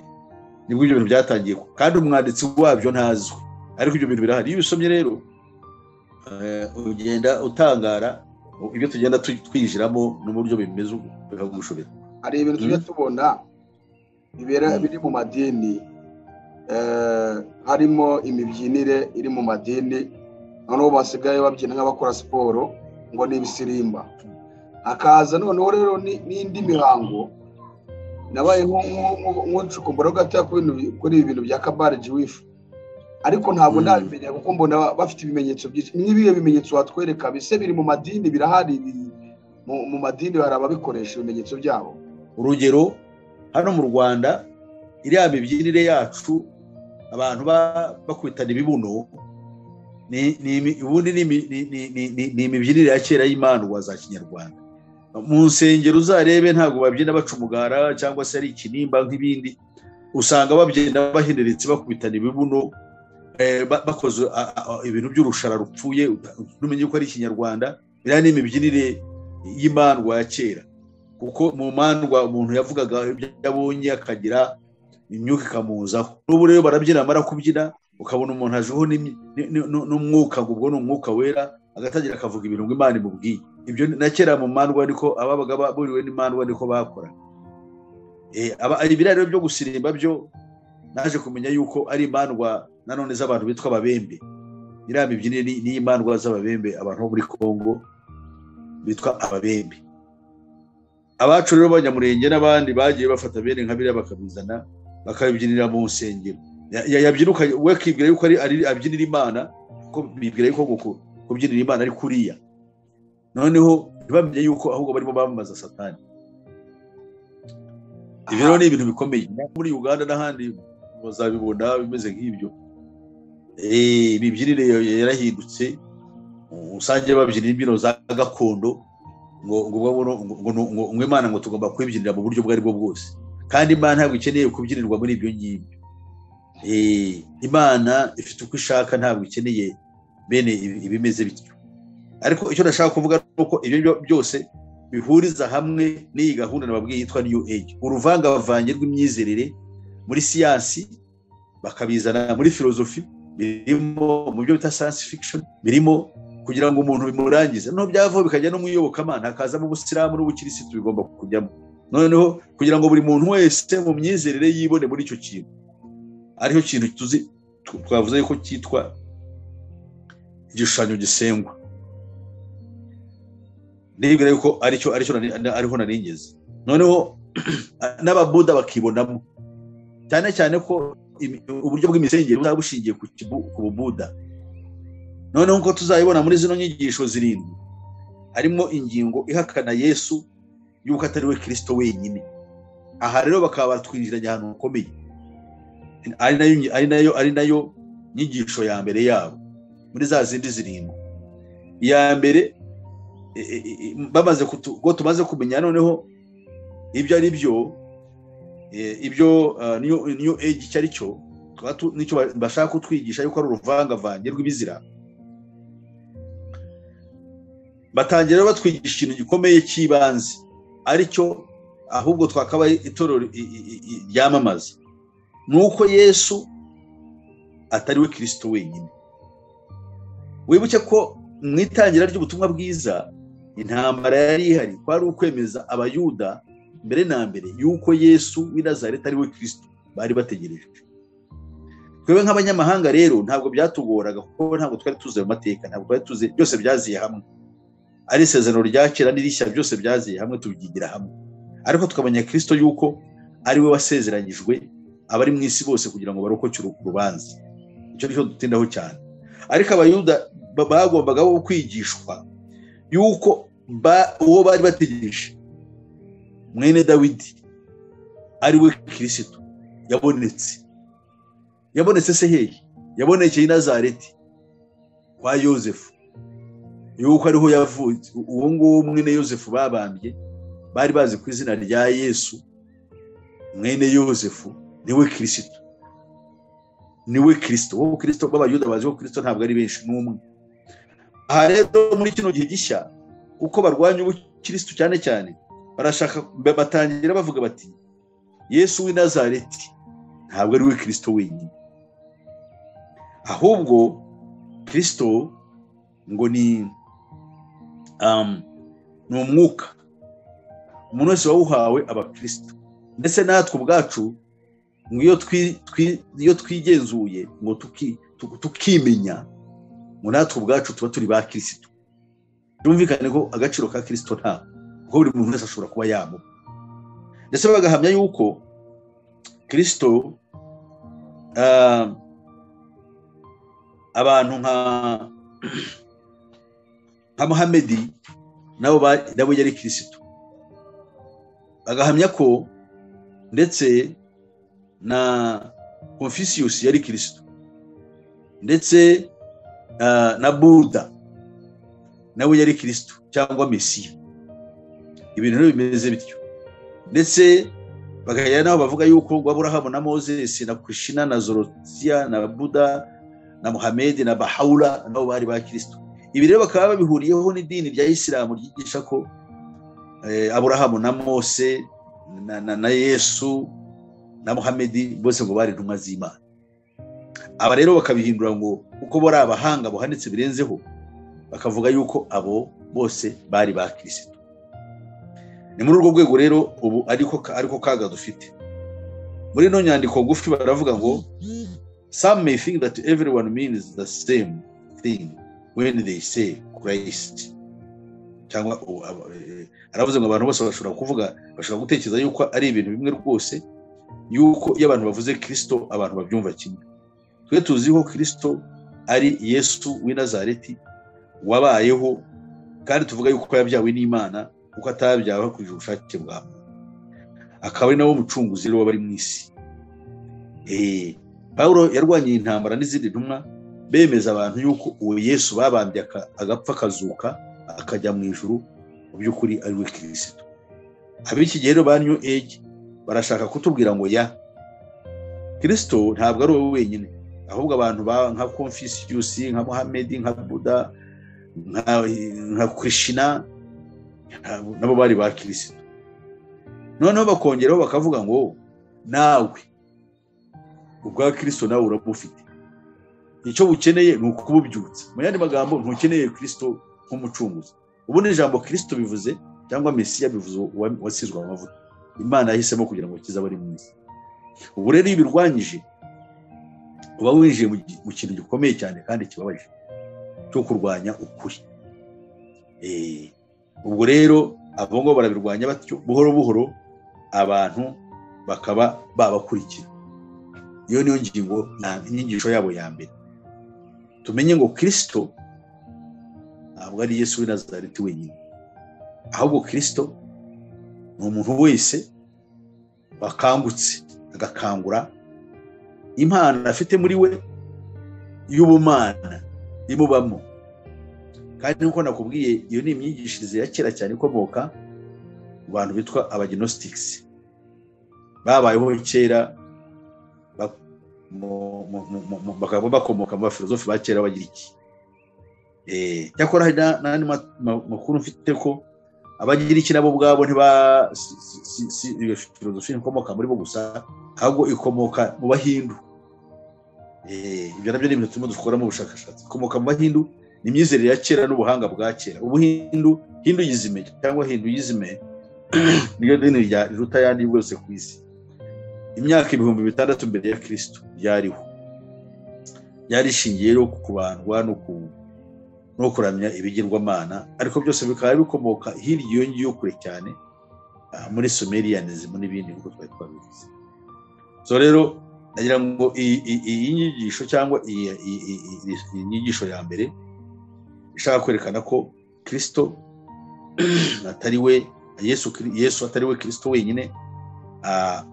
nibwo ibyo bintu byatangiye, kandi umwanditsi wabyo ntazwi, ariko ibyo bintu birahari. Iyo ubisomye rero ugenda utangara ibyo tugenda twinjiramo n'uburyo bimeze bikagushobera. Hari ibintu tujya tubona biri mu madini, harimo imibyinire iri mu madini, noneho basigaye babyina nk'abakora siporo ngo ni ibisirimba. Hakaza noneho rero n'indi mihango, nabaye nk'ucukumbura gato kuri ibintu bya kabare jiwifu, ariko ntabwo ndabimenya kuko mbona bafite ibimenyetso byinshi. N'ibihe bimenyetso watwereka bise biri mu madini, birahari mu madini, hari ababikoresha ibimenyetso byabo. Urugero hano mu Rwanda, iriya mibyinire yacu abantu bakubitana ibibuno, ubundi ni imibyinire ya kera y'imandwa za Kinyarwanda. Mu nsengero uzarebe ntabwo babyina baca umugara cyangwa se ari ikinimba nk'ibindi, usanga babyina bahenderetse bakubitana ibibuno, bakoze ibintu by'urushara rupfuye, numenye ko ari Kinyarwanda. Biriya ni imibyinire y'imandwa ya kera, kuko mu mandwa umuntu yavugaga ibyo yabonye akagira imyuka ikamuzaho. N'ubu rero barabyina, amara kubyina ukabona umuntu ajeho n'umwuka, ubwo ni umwuka wera, agatangira akavuga ibintu ngo Imana imubwiye. Ibyo na kera mu mandwa niko ababaga buriwe n'imandwa niko bakora. Ibiriya rero byo gusirimba byo naje kumenya yuko ari imandwa nanone z'abantu bitwa ababembe. Iriya mibyinire ni imandwa z'ababembe, abantu bo muri Kongo bitwa ababembe. Abacu rero b'Abanyamurenge n'abandi bagiye bafata bene nka biriya bakabizana bakabibyinira mu nsengero. Yabyiruka we kibwira yuko ari abyinira Imana, kuko bibwira yuko kubyinira Imana ari kuriya. Noneho ntibamenye yuko ahubwo barimo bamamaza Satani. Ibi rero ni ibintu bikomeye. Muri Uganda n'ahandi bazabibona bimeze nk'ibyo. Imibyinire yarahindutse, usange babyinira imbyino za gakondo, ngo Imana ngo tugomba kwibyinira mu buryo bwari bwo bwose, kandi Imana ntabwo ikeneye kubyinirwa muri ibyo ngibyo. Imana ifite uko ishaka, ntabwo ikeneye bene ibimeze bityo. Ariko icyo nashaka kuvuga nuko ibyo byose bihuriza hamwe n'iyi gahunda nababwiye yitwa New Age, uruvangavange rw'imyizerere muri siyansi bakabizana muri filozofi, birimo mu byo bita science fiction, birimo kugira ngo umuntu bimurangize. No byavaho bikajya no mu iyobokamana, hakazamo ubusiramu n'ubukirisitu bigomba kujyamo. Noneho kugira ngo buri muntu wese mu myizerere yibone muri icyo kintu, ariho kintu tuzi twavuze ko cyitwa igishushanyo gisengwa. Nibwira yuko ariho naringeze. Noneho n'ababuda bakibonamo, cyane cyane ko uburyo bw'imisengero buzaba bushingiye ku bubuda. Noneho ko tuzayibona muri zino nyigisho zirindwi, harimo ingingo ihakana Yesu yuko atari we Kristo wenyine. Aha rero bakaba batwinjiranye ahantu hakomeye, ari nayo nyigisho ya mbere yabo muri za zindi zirindwi. Iya mbere bamaze ko tumaze kumenya noneho ibyo ari byo ibyo new age cyari cyo nicyo bashaka kutwigisha yuko ari uruvangavange rw'ibizira. Batangira batwigisha ikintu gikomeye cy'ibanze aricyo ahubwo twakabaye itorero ryamamaza, nuko Yesu atari we Kristo wenyine. Wibuke ko mu itangira ry'ubutumwa bwiza intambara yari ihari kwari ukwemeza abayuda mbere na mbere yuko Yesu w'i Nazareti ari we Kristo bari bategereje. Twebwe nk'abanyamahanga rero ntabwo byatugoraga kuko ntabwo twari tuzi ayo mateka, ntabwo twari tuzi, byose byaziye hamwe. Ari isezerano rya kera n'irishya byose byaziye hamwe tubigira hamwe. Ariko tukamenya Kristo yuko ari we wasezeranyijwe abari mu isi bose kugira ngo barokoke urubanza. Icyo nicyo dutindaho cyane. Ariko abayuda bagombaga kwigishwa yuko uwo bari bategereje mwene Dawidi ari we Kristo yabonetse. Yabonetse se hehe? Yabonekeye i Nazareti kwa Yosefu, yuko ariho yavutse. Uwo nguwo mwene Yosefu babambye bari bazi ku izina rya Yesu mwene Yosefu niwe Kristo. Niwe Kristo. Wowe Kristo b'abayuda bazi ko Kristo ntabwo ari benshi n'umwe. Aha rero muri kino gihe gishya uko barwanya ubukristo cyane cyane barashaka batangira bavuga bati Yesu w'i Nazareti ntabwo ari we Kristo wenyine, ahubwo Kristo ngo ni umwuka umuntu wese wawuhawe abakristo. Ndetse natwe ubwacu ngo iyo twigenzuye ngo tukimenya ngo natwe ubwacu tuba turi ba Kristo. Byumvikane ko agaciro ka Kristo nta kuko buri muntu wese ashobora kuba yabo. Ndetse bagahamya yuko Kristo abantu nka Muhamedi nabo yari Kristo. Bagahamya ko ndetse na Confucius yari Kristo, ndetse na Buddha nawe yari Kristo cyangwa Mesiya. Ibintu bimeze bityo. Ndetse bagahera naho bavuga yuko Aburahamu na Moses na Krishna na Zoroastriya na Buddha na Muhammad na Baha'u'llah nabo bari ba Kristo. Ibi rero bakaba babihuriyeho n'idini rya Islam ryigisha ko Aburahamu na Mose na Yesu na Muhammad bose ngo bari intumwa z'Imana. Aba rero bakabihindura ngo uko bari abahanga buhanitse birenzeho, bakavuga yuko abo bose bari ba Kristo. Ni muri urwo rwego rero ubu ariko kaga dufite. Muri no nyandiko ngufi baravuga ngo some may think that everyone means the same thing when they say Christ. Cyangwa aravuze ngo abantu bose bashobora gutekereza yuko ari ibintu bimwe rwose, yuko iyo abantu bavuze Kristo abantu babyumva kimwe. Twe tuziho Kristo ari Yesu w'i Nazareti wabayeho, kandi tuvuga yuko yabyawe n'Imana kuko atabyawe hakurikije ubushake bwa muntu, akaba ari nawo mucunguzi rero w'abari mu isi. Pawulo yarwanye intambara n'izindi ntumwa bemeza abantu yuko uwo Yesu babambye agapfa akazuka akajya mu ijuru, mu by'ukuri ari we Kristo. Ab'iki gihe rero ba New Age barashaka kutubwira ngo ya Kristo ntabwo ari wowe wenyine, ahubwo abantu nka Confucius, nka Muhammad, nka Buddha, nka Krishna nabo bari ba Kristo. Noneho bakongeraho bakavuga ngo nawe ubwa Kristo nawe urabufite, icyo bukeneye ni ukububyutsa. Mu yandi magambo ntukeneye Kristo nk'umucunguzi. Ubundi ijambo Kristo bivuze cyangwa Mesiya bivuze wasizwe amavuta. Imana yahisemo kugira ngo kiza bari mu isi. Ubu rero ibirwanyije uba winjiye mu kintu gikomeye cyane kandi kibabaje cyo kurwanya ukuri. Ubwo rero abo ngo barabirwanya batyo buhoro buhoro, abantu bakaba babakurikira. Iyo niyo ngingo inyigisho yabo ya mbere. Tumenye ngo Kristo ntabwo ari Yesu w'i Nazareti wenyine, ahubwo Kristo ni umuntu wese bakangutse agakangura impano afite muri we y'ubumana imubamo. Kandi nkuko nakubwiye iyo ni imyigishirize ya kera cyane ikomoka mu bantu bitwa abagnostics babayeho kera, bakaba bakomoka mu bafilozofi ba kera bagira iki. Cyakora hari n'andi makuru mfite ko abagira iki nabo ubwabo ntiba iyo filozofi ikomoka muri bo gusa, ahubwo ikomoka mu Bahindu. Ibyo nabyo ni ibintu turimo dukoramo ubushakashatsi. Ikomoka mu Bahindu, ni imyizerere ya kera n'ubuhanga bwa kera. Ubuhindu, Hinduyizime cyangwa Hinduyizime niyo dini riruta ayandi yose ku isi. Imyaka 6,000 mbere ya Kristo ryariho, ryarishingiye rero ku kubandwa no kuramya ibigirwamana, ariko byose bikaba bikomoka hirya iyo ngiyo kure cyane muri Sumerianism n'ibindi nk'uko twari twabivuze. So rero nagira ngo iyi nyigisho cyangwa iyi nyigisho ya mbere ishaka kwerekana ko Kristo atari we Yesu atari we Kristo wenyine,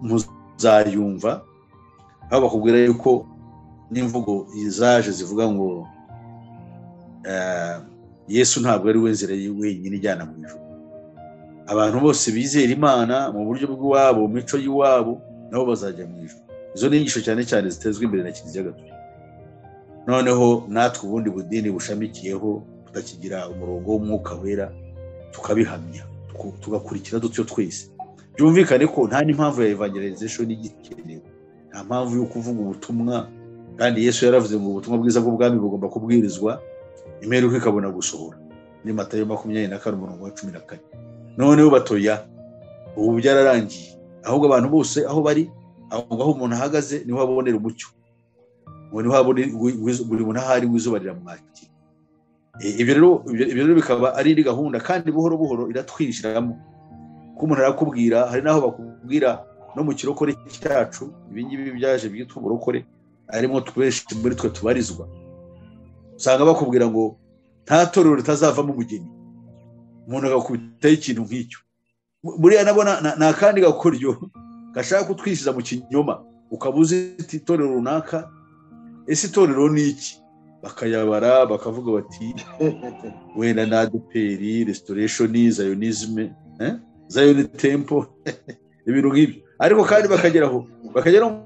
muzayumva aho bakubwira yuko n'imvugo izaje zivuga ngo Yesu ntabwo ari we nzira wenyine ijyana mu ijuru. Abantu bose bizera Imana mu buryo bw'iwabo, mu mico y'iwabo, nabo bazajya mu ijuru. Izo ni inyigisho cyane cyane zitezwe imbere na Kiliziya Gatolika. Noneho natwe ubundi budini bushamikiyeho tutakigira umurongo w'Umwuka Wera, tukabihamya tugakurikira dutyo twese. Byumvikane ko nta n'impamvu ya evangelization igikenewe, nta mpamvu yo kuvuga ubutumwa, kandi Yesu yaravuze ngo ubutumwa bwiza bw'ubwami bugomba kubwirizwa imperuka ikabona gusohora. Ni Matayo 24:14. Noneho batoya ubu byararangiye, ahubwo abantu bose aho bari, aho umuntu ahagaze niho abonera umucyo, ngo niho abone buri muntu ahari wizuba riramwakira. Ibyo rero bikaba ari indi gahunda, kandi buhoro buhoro iratwinjiramo. Ko umuntu arakubwira, hari naho bakubwira no mu kirokore cyacu, ibingibi byaje byitwa uburokore, arimo twese muri twe tubarizwa. Usanga bakubwira ngo nta torero ritazavamo umugeni, umuntu agakubitaho ikintu nk'icyo. Buriya nabona nta kandi gakoryo gashaka kutwishiza mu kinyoma, ukabuze itorero runaka, ese itorero ni iki? Bakayabara bakavuga bati wenda na ADPR, Restoration, Zionism, Zion Temple, ibintu nk'ibyo. Ariko kandi bakagera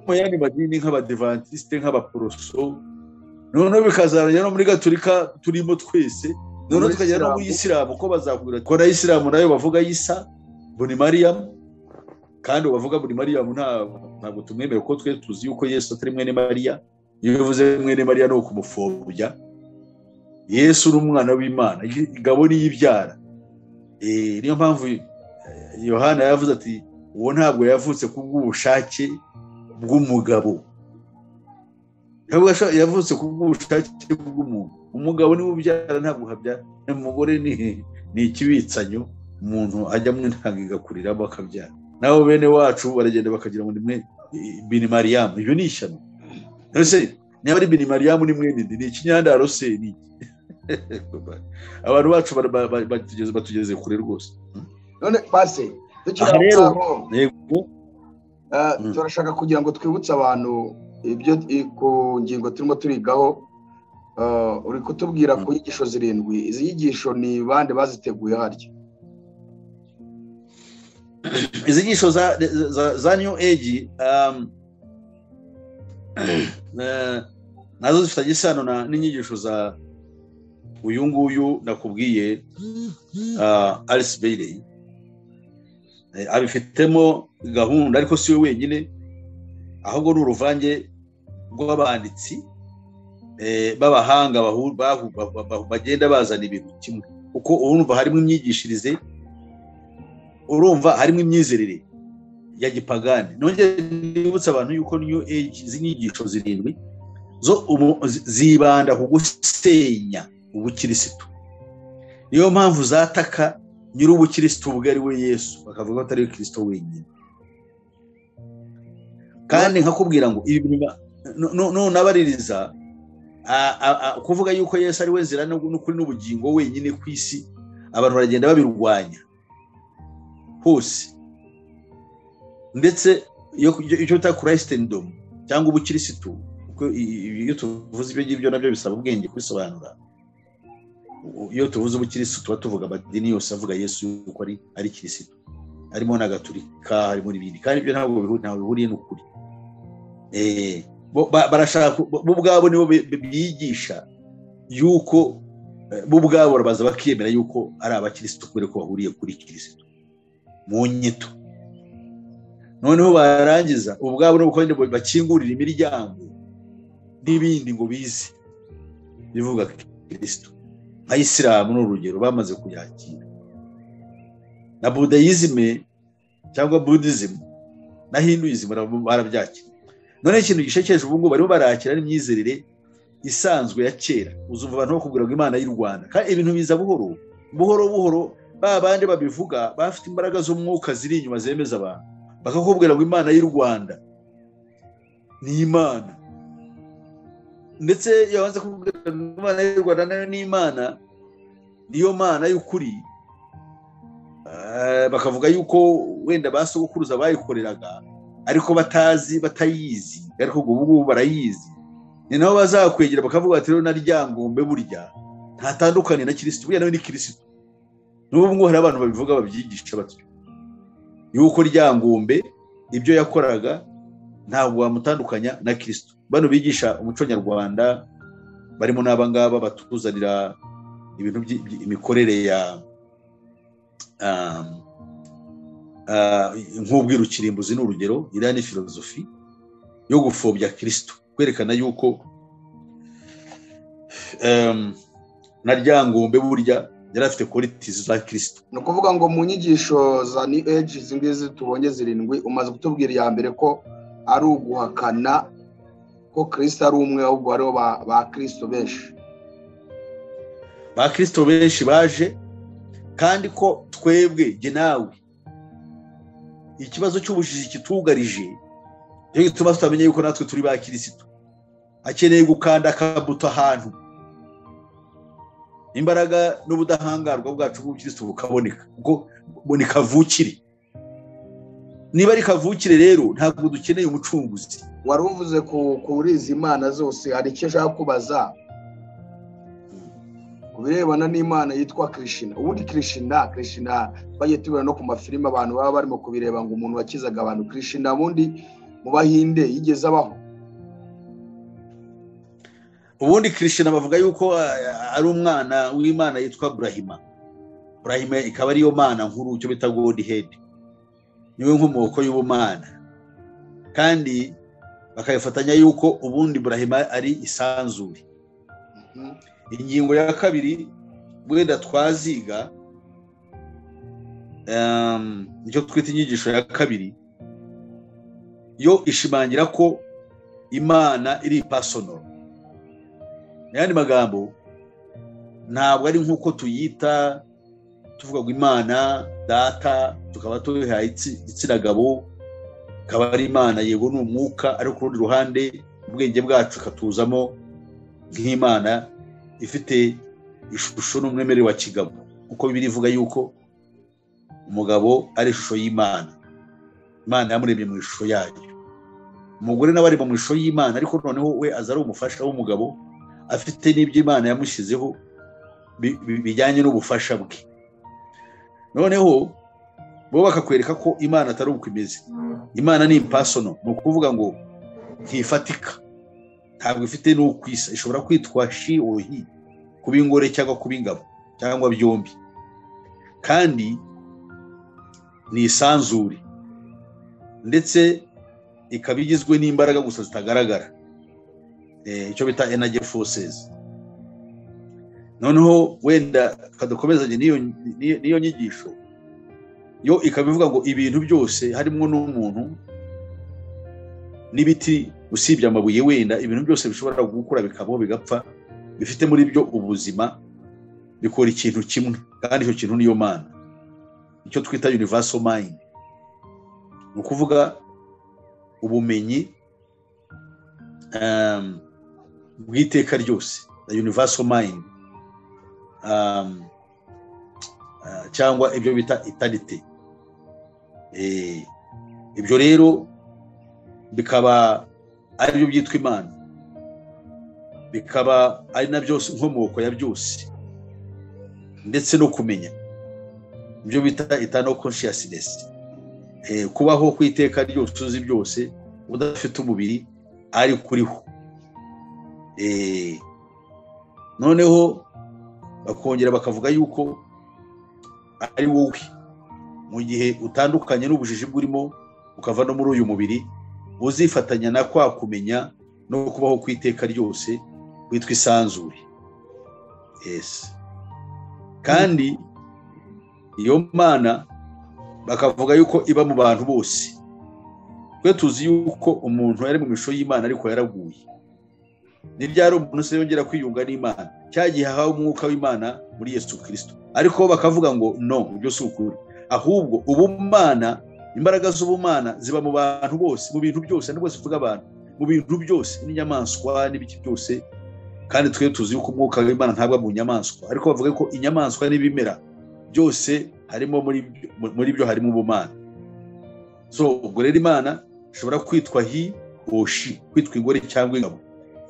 mu yandi madini nk'Abadventiste, nk'Abaporoso, noneho bikazaranya no muri Gatolika turimo twese, noneho tukagera no muri Isilamu, ko bazakubwira ko na Isilamu nayo bavuga Isa buni Mariam, kandi bavuga buni Mariam ntabwo tumwemera, ko twe tuzi yuko Yesu atari mwene Mariya. Iyo bivuze mwene Mariya no kumufobya. Yesu n'umwana w'Imana, igabo ni yibyara. Niyo mpamvu Yohana yavuze ati uwo ntabwo yavutse kubw'ubushake bw'umugabo, yavutse kubw'ubushake bw'umuntu. Umugabo ni ubyara, ntabwo habyara. Umugore ni ikibitsanyo umuntu ajyamwe ntangiga igakuriramo akabyara. Nabo bene wacu baragenda bakagira ngo ni bini Mariam. Ibyo ni ishyano. Ese niba ari bini Mariam ni mwene ni ikinyandaro se ni abantu bacu batugeze kure rwose. None base tukiraho turashaka kugira ngo twibutse abantu ibyo ku ngingo turimo turigaho. Uri kutubwira ku nyigisho 7. Izi nyigisho ni bande baziteguye haryo? Izi nyigisho za New Age nazo zifitanye isano n'inyigisho za uyu nguyu nakubwiye, Alice Bailey. Abifitemo gahunda, ariko si we wenyine, ahubwo ni uruvange rw'abanditsi b'abahanga bagenda bazana ibintu kimwe. Uko urumva harimo imyigishirize, urumva harimo imyizerere ya gipagani. Nongeye nibutsa abantu yuko New Age z'inyigisho 7 zo zibanda ku gusenya ubukirisitu. Niyo mpamvu zataka nyiri ubukirisitu ubwo ari we Yesu, bakavuga ko atari Kristo wenyine. Kandi nkakubwira ngo ibi nabaririza kuvuga yuko Yesu ari we nzira n'ukuri n'ubugingo wenyine ku isi, abantu baragenda babirwanya hose. Ndetse iyo cyo ta Christendom cyangwa ubukirisitu iyo tuvuze ibyo ngibyo nabyo bisaba ubwenge kubisobanura. Iyo tuvuze ubukirisitu tuba tuvuga amadini yose avuga Yesu yuko ari kirisitu, harimo na Gatolika, harimo n'ibindi, kandi ibyo ntabwo bihuriye n'ukuri. Barashaka bo ubwabo nibo bigisha yuko bo ubwabo barabaza bakiyemera yuko ari abakirisitu kubera ko bahuriye kuri kirisitu mu nyito. Noneho barangiza ubwabo no kandi bakingurira imiryango n'ibindi ngo bize bivuga kirisitu. Nka Isilamu n'urugero bamaze kuyakira, na Buddhism cyangwa Buddhism na Hinduism barabyakira. None ikintu gishekeje ubu ngo barimo barakira n'imyizerere isanzwe ya kera. Uzumva abantu bakubwira ngo Imana y'u Rwanda, kandi ibintu biza buhoro buhoro. Babandi babivuga bafite imbaraga z'umwuka ziri inyuma zemeza abantu, bakakubwira ngo Imana y'u Rwanda ni Imana, ndetse yabanze kubwira Imana y'u Rwanda nayo ni Imana, niyo Mana y'ukuri. Bakavuga yuko wenda basogokuruza bayikoreraga ariko batayizi, ariko ubu barayizi. Ni nabo bazakwegera bakavuga ati rero na ryangombe burya ntatandukanye na kirisitu, burya nawe ni kirisitu. N'ubu ngo hari abantu babivuga babyigisha batyo yuko ryangombe ibyo yakoraga ntabwo wamutandukanya na kirisitu. Bano bigisha umuco nyarwanda barimo n'abangaba batuzanira ibintu imikorere ya nk'ubwirukirimbuzi n'urugero, iriya ni filozofi yo gupfobya kirisitu, kwerekana yuko na ryangombe burya yari afite qualities za kirisitu. Ni ukuvuga ngo mu nyigisho za New Age izi ngizi tubonye 7 umaze kutubwira iya mbere ko ari uguhakana ko Kristo ari umwe, ahubwo aribo ba Kristo benshi. Ba Kristo benshi baje, kandi ko twebwe je nawe ikibazo cy'ubujiji kitugarije, cyo gituma tutamenya yuko natwe turi ba Kristo. Akeneye gukanda akabuto ahantu imbaraga n'ubudahangarwa bwacu bw'Ukristo bukaboneka, ubwo boni kavukire. Niba ari kavukire rero ntabwo dukeneye umucunguzi. Wari uvuze kuri izi Imana zose, hari icyo ashaka kubaza kubirebana n'Imana yitwa Krishna. Ubundi Krishna bagiye tubona no ku mafilime abantu baba barimo kubireba ngo umuntu wakizaga abantu. Krishna bundi mu Bahinde yigeze abaho? Ubundi Krishna bavuga yuko ari umwana w'Imana yitwa Brahma. Ikaba ariyo mana nkuru, cyo bita Godhead, niwe nkomoko y'ubumana, kandi bakayifatanya yuko ubundi Brahma ari isanzure. Ingingo ya kabiri wenda twaziga icyo twita inyigisho ya kabiri, yo ishimangira ko Imana iri personal. N'ayandi magambo ntabwo ari nk'uko tuyita tuvuga ngo Imana data tukaba tuyihaye igitsina gabo, akaba ari Imana yego n'umwuka, ariko ku rundi ruhande ubwenge bwacu katuzamo nk'Imana ifite ishusho n'umwemere wa kigabo, uko Bibiliya ivuga yuko umugabo ari ishusho y'Imana. Imana yamuremye mu ishusho yayo. Umugore nawe ari mu ishusho y'Imana, ariko noneho we aza ari umufasha w'umugabo, afite n'ibyo Imana yamushyizeho bijyanye n'ubufasha bwe. Noneho bo bakakwereka ko Imana atari uko imeze. Imana ni impersonal, ni ukuvuga ngo ntifatika, ntabwo ifite n'ukwisa. Ishobora kwitwa she or he, kuba ingore cyangwa kuba ingabo cyangwa byombi, kandi ni isanzure, ndetse ikaba igizwe n'imbaraga gusa zitagaragara, icyo bita energy forces. Noneho wenda kadukomezanye niyo nyigisho, yo ikabivuga ngo ibintu byose harimo n'umuntu n'ibiti usibye amabuye, wenda ibintu byose bishobora gukura bikabaho bigapfa, bifite muri byo ubuzima, bikora ikintu kimwe, kandi icyo kintu niyo Mana, icyo twita universal mind. Ni ukuvuga ubumenyi bw'iteka ryose, the universal mind, cyangwa ibyo bita eternity. Ibyo rero bikaba ari byo byitwa Imana. bikaba ari na byose inkomoko ya byose ndetse no kumenya ibyo bita eternal consciousness, kubaho ku iteka ryose uzi byose udafite umubiri ari kuriho. Noneho bakongera bakavuga yuko ari wowe mu gihe utandukanye n'ubujiji burimo ukava no muri uyu mubiri uzifatanya na kwa kumenya no kubaho ku iteka ryose witwa isanzure. Kandi iyo Mana bakavuga yuko iba mu bantu bose. Twe tuzi yuko umuntu yari mu misho y'Imana ariko yaraguye. Ni ryari umuntu se yongera kwiyunga n'Imana? Cyagihe hawe umwuka w'Imana muri Yesu Kristo. Ariko bakavuga ngo no, ibyo si ukuri. Ahubwo ubumana, imbaraga z'ubumana ziba mu bantu bose, mu bintu byose, n'ubwo zivuga abantu, mu bintu byose, n'inyamaswa n'ibiki byose. Kandi twe tuzi yuko umwuka w'Imana ntabwo mu nyamaswa, ariko bavuga ko inyamaswa n'ibimera byose harimo muri byo harimo ubumana. So ubwo rero Imana ishobora kwitwa hi oshi, kwitwa ingore cyangwa ingabo,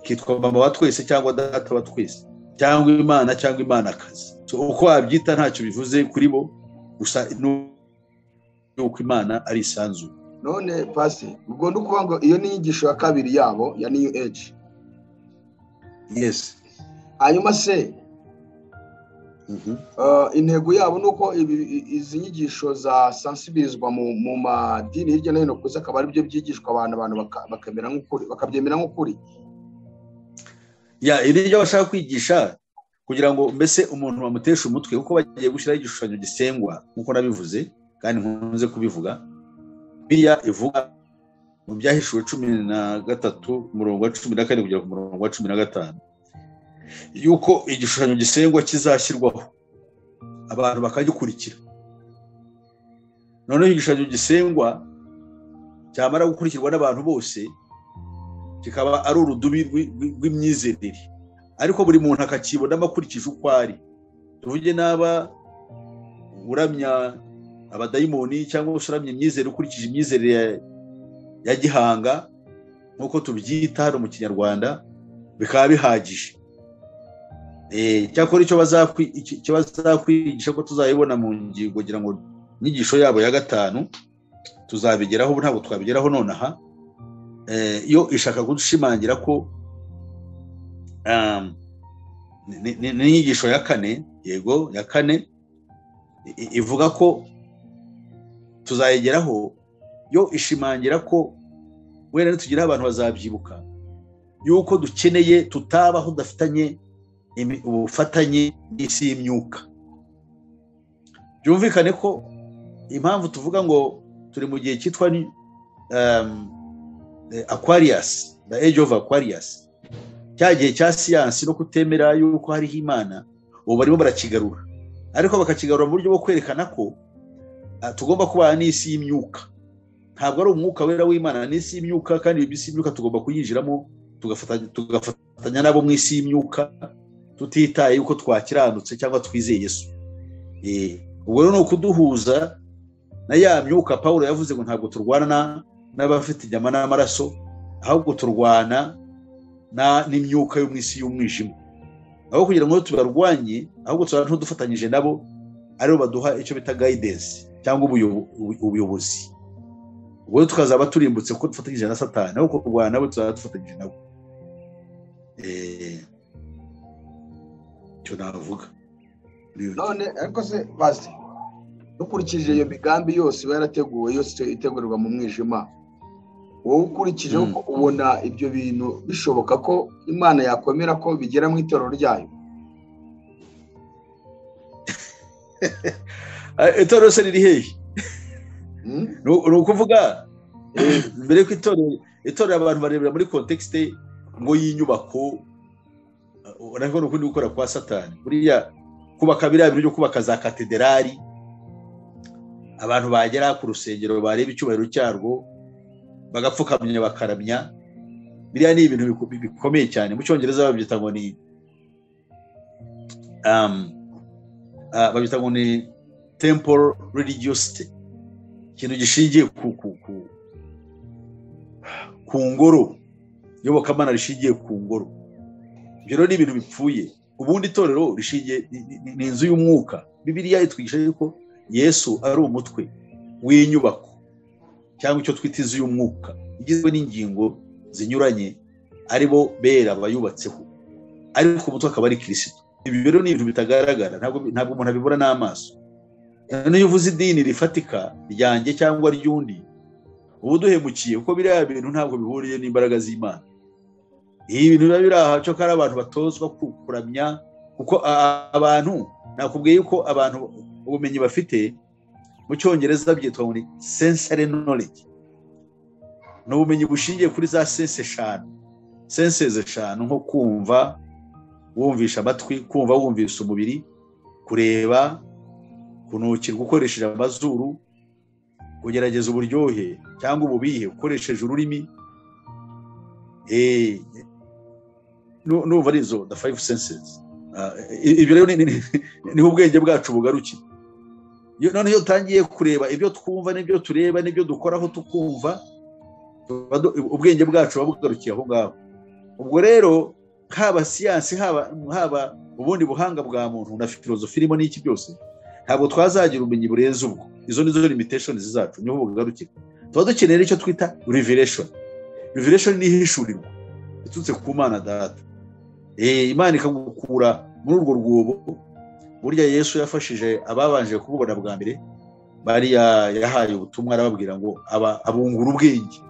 kitwa mama wa twese cyangwa data wa twese, cyangwa Imana cyangwa Imanakazi. So uko wabyita ntacyo bivuze kuri bo, gusa nuko Imana ari isanzure. None pasi ubwo ndukuvuga ngo iyo ni inyigisho ya kabiri yabo ya New Age. Yes. Hanyuma se intego yabo nuko izi nyigisho za sensibilizwa mu madini hirya no hino ku isi akaba ari byo byigishwa abantu bakemera nk'ukuri, bakabyemera nk'ukuri. Iri ryo bashaka kwigisha kugira ngo mbese umuntu bamuteshe umutwe, kuko bagiye gushyiraho igishushanyo gisengwa nk'uko nabivuze kandi nkunze kubivuga. Bibiliya ivuga mu byahishuwe 13 umurongo wa 14 kugera ku murongo wa 15 yuko igishushanyo gisengwa kizashyirwaho abantu bakagikurikira. Noneho igishushanyo gisengwa cyamara gukurikirwa n'abantu bose kikaba ari urudubi rw'imyizerere, ariko buri muntu akakibona akurikije uko ari. Tuvuge naba uramya abadayimoni cyangwa usuramye imyizerere ukurikije imyizerere ya gihanga nk'uko tubyita hano mu Kinyarwanda, bikaba bihagije. Cyakora icyo bazakwigisha ko tuzayibona mu ngingo kugira ngo inyigisho yabo ya 5 tuzabigeraho, ntabwo twabigeraho nonaha. Iyo ishaka gushimangira ko n'inyigisho ya 4, yego ya 4 ivuga ko tuzayigeraho, yo ishimangira ko wenda nitugira abantu bazabyibuka yuko dukeneye tutabaho dafitanye ubufatanye n'isi y'imyuka. Byumvikane ko impamvu tuvuga ngo turi mu gihe cyitwa Aquarius, the age of Aquarius, cyagihe cya siyansi no kutemera yuko hariho Imana, ubu barimo barakigarura, ariko bakakigarura mu buryo bwo kwerekana ko tugomba kubana n'isi y'imyuka. Ntabwo ari umwuka wera w'Imana, n'isi y'imyuka, kandi iyi isi y'imyuka tugomba kuyinjiramo tugafatanya nabo mu isi y'imyuka, tutitaye yuko twakiranutse cyangwa twizeye Yesu. Ubwo rero ni ukuduhuza na ya myuka Paulo yavuze ngo ntabwo turwana n'abafite inyama n'amaraso, ahubwo turwana n'imyuka yo mu isi y'umwijima. Aho kugira ngo tubarwanye, ahubwo turwana dufatanyije nabo, aribo baduha icyo bita guidance cyangwa ubuyobozi. Ubwo tukazaba turimbutse ko dufatanyije na Satani, aho kurwana nabo tuzaba dufatanyije nabo. Cyo navuga. None ariko se basi dukurikije iyo migambi yose yarateguwe, yose itegurirwa mu mwijima, wowe ukurikije uko ubona ibyo bintu bishoboka ko Imana yakwemera ko bigera mu itorero ryayo? Itorero se riri hehe? Ni ukuvuga mbere ko itorero abantu barebera muri context ngo y'inyubako, urabona ko gukora kwa Satani. Buriya kubaka biriya bintu byo kubaka za katedrali, abantu bagera ku rusengero bareba icyubahiro cyarwo bagapfukamya bakaramya, biriya ni ibintu bikomeye cyane. Mu Cyongereza babyita ngo ni temple religiosity, ikintu gishingiye ku ngoro, iyobokamana rishingiye ku ngoro. ibyo rero ni ibintu bipfuye. Ubundi itorero rishingiye ni inzu y'umwuka. Bibiliya itwigisha yuko Yesu ari umutwe w'inyubako cyangwa icyo twita inzu y'umwuka igizwe n'ingingo zinyuranye ari bo bera bayubatseho, ariko umutwe akaba ari Kristo. Ibi rero ni ibintu bitagaragara, ntabwo umuntu abibura n'amaso. Niyo uvuze idini rifatika ryanjye cyangwa ry'undi, ubu duhemukiye kuko biriya bintu ntabwo bihuriye n'imbaraga z'Imana. Ibi bintu biba biri aha cyo kari abantu batozwa kuramya, kuko abantu nakubwiye yuko abantu ubumenyi bafite mu Cyongereza byitwa ngo ni sensory knowledge. No bumenyi bushingiye kuri za senses eshanu, nko kumva, wumvisha amatwi, kumva wumvisha umubiri, kureba, kunukira gukoresheje amazuru, kugerageza uburyohe cyangwa ububihe ukoresheje ururimi. Numva arizo the 5 senses. Ibyo rero ni ubwenge bwacu bugarukira. None iyo utangiye kureba ibyo twumva n'ibyo tureba n'ibyo dukoraho tukumva, ubwenge bwacu bugarukiye aho ngaho. Ubwo rero haba siyansi haba ubundi buhanga bwa muntu na filozofi irimo n'iki byose, ntabwo twazagira ubumenyi burenze ubwo. Izo nizo limitations zacu, niho bugarukira. Tuba dukeneye icyo twita revelation. Revelation ni ihishurirwa itutse ku Mana Data. Imana ikagukura muri urwo rwobo. Burya Yesu yafashije ababanje kububona bwa mbere, bari yahaye ubutumwa arababwira ngo abungura ubwenge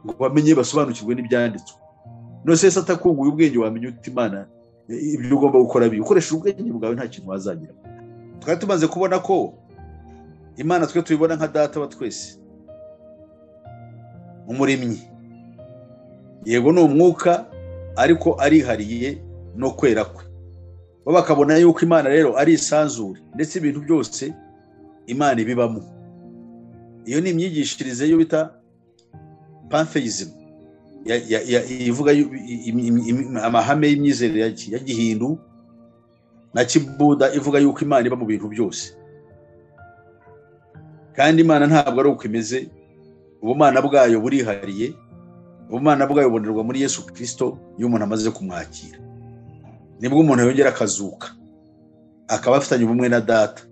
ngo bamenye basobanukirwe n'ibyanditswe. No se atakunguye ubwenge wamenye uti Imana ibyo ugomba gukora ukoresha ubwenge bwawe nta kintu wazagira. Twari tumaze kubona ko Imana twe tuyibona nka Data wa twese, umuremyi. Yego ni umwuka ariko arihariye no kwera kwe. Bo bakabona yuko Imana rero ari isanzure ndetse ibintu byose Imana ibibamo. Iyo ni imyigishirize yo bita pantheism, ivuga amahame y'imyizerere ya Gihindu na Kibuda, ivuga yuko Imana iba mu bintu byose. Kandi Imana ntabwo ari uko imeze. Ubumana bwayo burihariye. Ubumana bwayo bubonerwa muri Yesu Kristo iyo umuntu amaze kumwakira. Nibwo umuntu yongera akazuka, akaba afitanye ubumwe na Data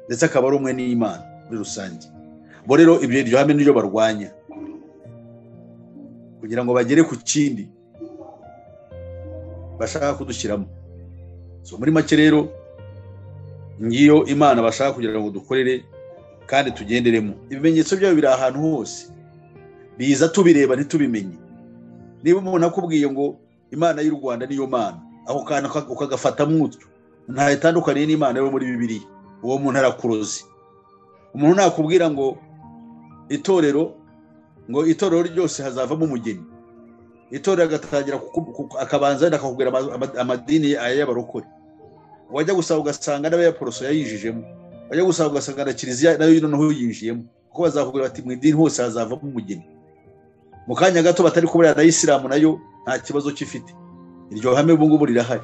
ndetse akaba ari umwe n'Imana muri rusange. Bo rero ibyo hame n'ibyo barwanya kugira ngo bagere ku kindi bashaka kudushyiramo. So muri make rero ngiyo Imana bashaka kugira ngo dukorere kandi tugenderemo. Ibimenyetso byayo biri ahantu hose, biza tubireba ntitubimenye. Niba umuntu akubwiye ngo Imana y'u Rwanda niyo Mana, aho kana ukagafata mutyo, nta itandukaniye n'Imana yo muri Bibiliya, uwo muntu arakuroze. Umuntu nakubwira ngo itorero ryose hazavamo umugeni, itorero agatangira akabanza akakubwira amadini y'abarokore, wajya gusaba ugasanga n'abayaporoso yayijijemo, wajya gusaba ugasanga na kiliziya nayo noneho yinjiyemo, kuko bazakubwira bati mu idini hose hazavamo umugeni. Mu kanya gato batari kubura na Isilamu nayo nta kibazo kifite. Iryo hame ubu ngubu rirahari.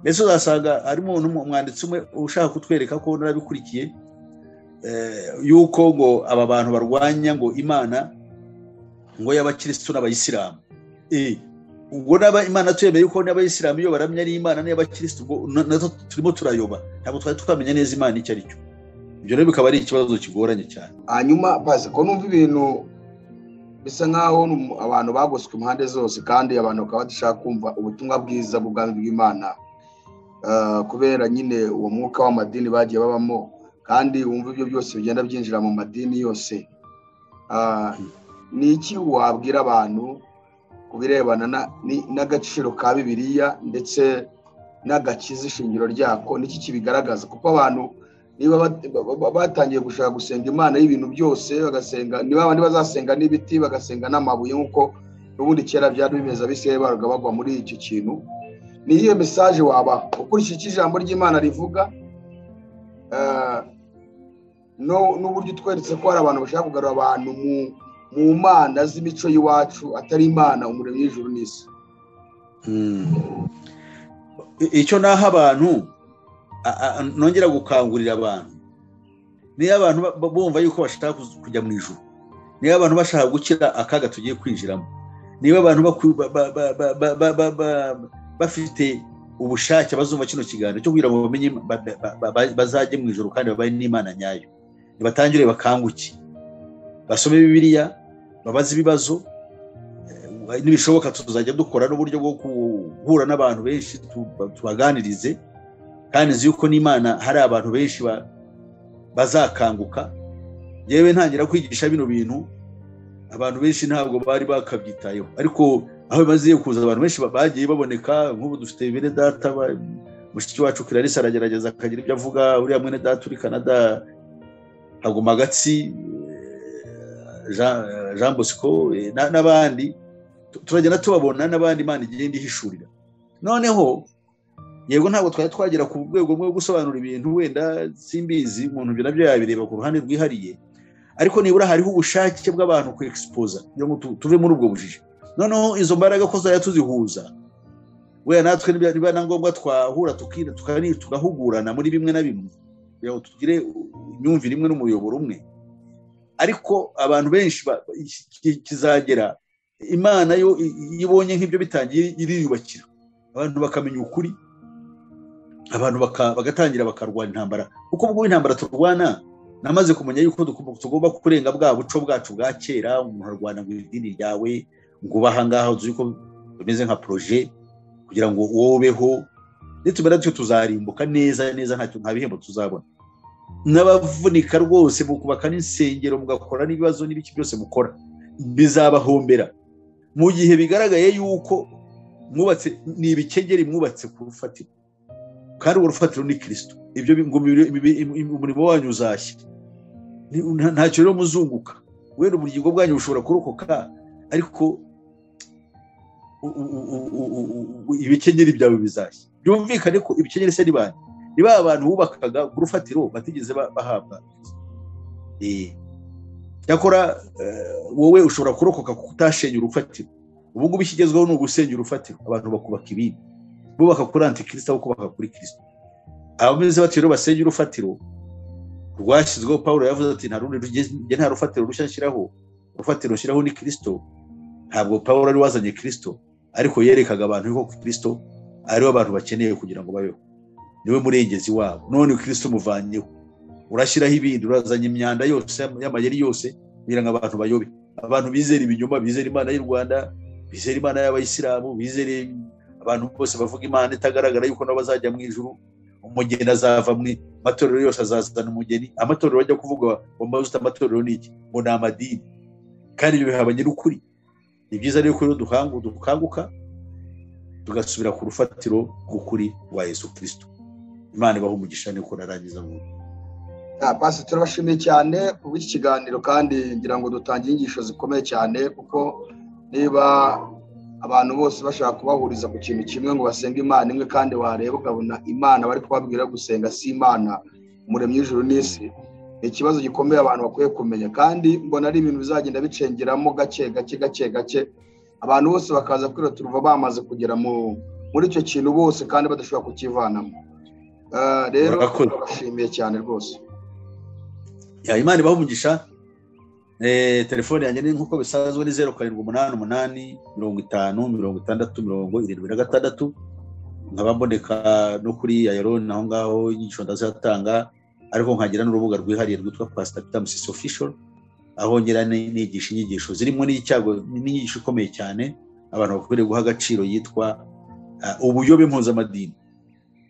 Mbese uzasanga harimo umwanditsi umwe ushaka kutwereka ko narabikurikiye yuko ngo aba bantu barwanya ngo Imana ngo y'abakristo n'abayisilamu. Ubwo naba Imana tuyemeye yuko n'abayisilamu iyo baramya ari Imana n'abakristo, nazo turimo turayoba, ntabwo twari twamenya neza Imana icyo ari cyo. Ibyo rero bikaba ari ikibazo kigoranye cyane. Hanyuma baze ko numva ibintu bisa nkaho abantu bagoswe impande zose, kandi abantu bakaba badashaka kumva ubutumwa bwiza bw'ubwami bw'Imana kubera nyine uwo mwuka w'amadini bagiye babamo, kandi wumva ibyo byose bigenda byinjira mu madini yose. Ni iki wabwira abantu kubirebana n'agaciro ka Bibiliya ndetse n'agakiza ishingiro ryako? Niki kibigaragaza? Kuko abantu niba batangiye gushaka gusenga Imana y'ibintu byose, bagasenga niba abandi bazasenga n'ibiti, bagasenga n'amabuye, nkuko n'ubundi kera byari bimeze abisiraye baruga bagwa muri icyo kintu. Ni iyo message waba ukurikije ijambo ry'Imana rivuga n'uburyo tweretse ko hari abantu bashaka kugarura abantu mu mana z'imico y'iwacu, atari Imana umuremyi w'ijuru n'isi. Icyo naho abantu nongera gukangurira abantu, niyo abantu bumva yuko bashaka kujya mu ijuru, niyo abantu bashaka gukira akaga tugiye kwinjiramo, niba abantu bafite ubushake bazumva kino kiganiro cyo kugira ngo bamenye bazajye mu ijuru kandi babaye n'Imana nyayo, nibatangire bakanguke basome Bibiliya, babaze ibibazo, nibishoboka tuzajya dukora n'uburyo bwo guhura n'abantu benshi tubaganirize, kandi nzi yuko n'Imana hari abantu benshi bazakanguka. Yewe ntangira kwigisha bino bintu abantu benshi ntabwo bari bakabyitayeho, ariko aho bimaze kuza abantu benshi bagiye baboneka. Nk'ubu dufite bene data mushiki wacu Clarisse aragerageza akagira ibyo avuga, uriya mwene data uri Canada Haguma Gatsi, Jean Bosco n'abandi turagenda tubabona, n'abandi Imana igenda ihishurira. Noneho yego ntabwo twari twagera ku rwego rwo gusobanura ibintu, wenda simbizi umuntu byo nabyo yabireba ku ruhande rwihariye, ariko nibura hariho ubushake bw'abantu ku expose kugira ngo tuve muri ubwo bujiji. Noneho izo mbaraga ko zaya tuzihuza, we natwe niba na ngombwa twahura tugahugurana muri bimwe na bimwe kugira ngo tugire imyumvire imwe n'umuyoboro umwe. Ariko abantu benshi kizagera Imana yo ibonye nk'ibyo bitangiye iriyubakira, abantu bakamenya ukuri, abantu bagatangira bakarwana intambara. Kuko ubwo intambara turwana namaze kumenya yuko tugomba kurenga bwa buco bwacu bwa kera. Umuntu arwana ngo idini ryawe ngo ubaha ngaho uzi ko bimeze nka projet kugira ngo wobeho, nitumera cyo tuzarimbuka neza ntacyo nta bihembo tuzabona. N'abavunika rwose mu kubaka n'insengero mugakora n'ibibazo n'ibiki byose mukora bizabahombera mu gihe bigaragaye yuko mwubatse ni ibikengeri mwubatse ku rufatiro, kandi urufatiro ni Kristo. Ibyo umurimo wanyu uzashya, ntacyo rero muzunguka. Wenda ubugingo bwanyu bushobora kurokoka, ariko ibikengeri byawe bizashya. Byumvikane ko ibikengeri se nibandi niba abantu bubakaga ku rufatiro batigeze bahabwa. Yakora wowe ushobora kurokoka kutashenye urufatiro. Ubu ngubu ikigezweho ni ugusenya urufatiro, abantu bakubaka ibindi, bubaka kuri Antikristo aho kubaka kuri Kristo. Abameze batero basenya urufatiro rwashyizweho. Paulo yavuze ati nta rufatiro rushya nshyiraho, urufatiro nshyiraho ni Kristo. Ntabwo Paulo ari wazanye Kristo, ariko yerekaga abantu yuko Kristo ariwe abantu bakeneye kugira ngo babeho, niwe murengezi wabo. None Kristo muvanyeho, urashyiraho ibindi, urazanye imyanda yose y'amayeri yose kugira ngo abantu bayobe. Abantu bizera ibinyoma, bizera Imana y'u Rwanda, bizera Imana y'Abayisilamu, bizera abantu bose bavuga Imana itagaragara yuko nabo bazajya mu ijuru. Umugeni azava mu matorero yose, azazana umugeni. Amatorero bajya kuvuga ngo mbazuta amatorero ni iki? Ngo ni amadini, kandi ibyo bihabanye n'ukuri. Ni byiza rero ko dukanguka tugasubira ku rufatiro rw'ukuri wa Yesu Kristo. Imana ibahe umugisha. Niko narangiza mu Pastor, turabashimiye cyane ku iki kiganiro, kandi ngira ngo dutangiye inyigisho zikomeye cyane, kuko niba abantu bose bashaka kubahuriza ku kintu kimwe ngo basenge Imana imwe, kandi wareba ukabona Imana bari kubabwira gusenga si Imana umuremyi w'ijuru n'isi, ni ikibazo gikomeye abantu bakwiye kumenya. Kandi mbona ari ibintu bizagenda bicengeramo gake gake, abantu bose bakaza kwira turuva bamaze kugera muri icyo kintu bose, kandi badashobora kukivanamo. Rero turabashimiye cyane rwose. Imana ibahe umugisha. Telefone yanjye ni nkuko bisanzwe ni 0788 50 60 76. Nkaba mboneka no kuri AYALONI aho ngaho inyigisho ndazatanga, ariko nkagira n'urubuga rwihariye rwitwa Pastor Peter Musisi Official, aho ngira nigisha inyigisho zirimo n'icyago n'inyigisho ikomeye cyane abantu bakwiriye guha agaciro, yitwa ubuyobe mpuzamadini.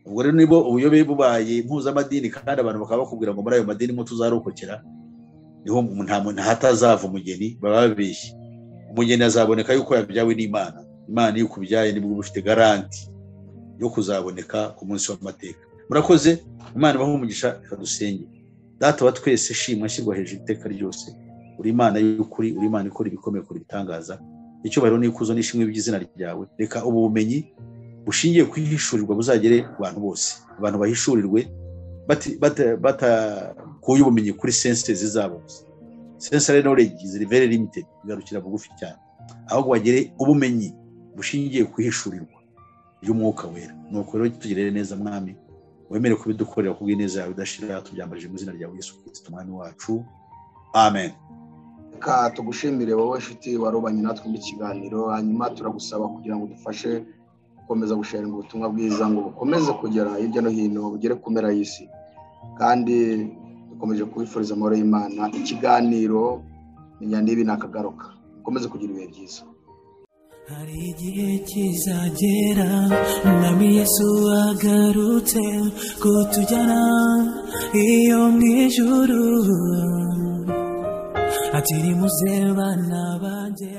Ubwo rero nibo ubuyobe bubaye mpuzamadini, kandi abantu bakaba bakubwira ngo muri ayo madini mo tuzarokokera, niho nta hatazava umugeni. Baba babeshye. Umugeni azaboneka yuko yabyawe n'Imana. Imana iyo kubyaye nibwo bufite garanti yo kuzaboneka ku munsi w'amateka. Murakoze. Imana ibahe umugisha. Dusenge. Data wa twese, shimwa shyirwa hejuru iteka ryose. Uri Imana y'ukuri, uri Imana ikora ibikomeye, kuri bitangaza. Icyubahiro n'ikuzo n'ishimwe by'izina ryawe. Reka ubu bumenyi bushingiye kwihishurirwa buzagere ku bantu bose. Abantu bahishurirwe batakuye ubumenyi kuri senses zabo. Sensory knowledge is very limited, bigarukira bugufi cyane. Ahubwo bagere ubumenyi bushingiye kwihishurirwa y'umwuka wera. Nuko rero tugirire neza Mwami, wemere kubidukorera kubw'ineza yawe idashira. Tubyambarije mu izina rya Yesu Kristo Umwami wacu. Amen. ka tugushimire wowe nshuti warubanye natwe mu kiganiro, hanyuma turagusaba kugira ngo dufashe gukomeza gusharinga ubutumwa bwiza ngo bukomeze kugera hirya no hino, bugere kumera y'isi, kandi dukomeje kubifuriza amahoro y'Imana. Ikiganiro menya nibi nakagaruka, ukomeze kugira ibihe byiza. Hari igihe kizagera Mwami Yesu agarutse kutujyana iyo mw'Ijuru, ati nimuze bana banjye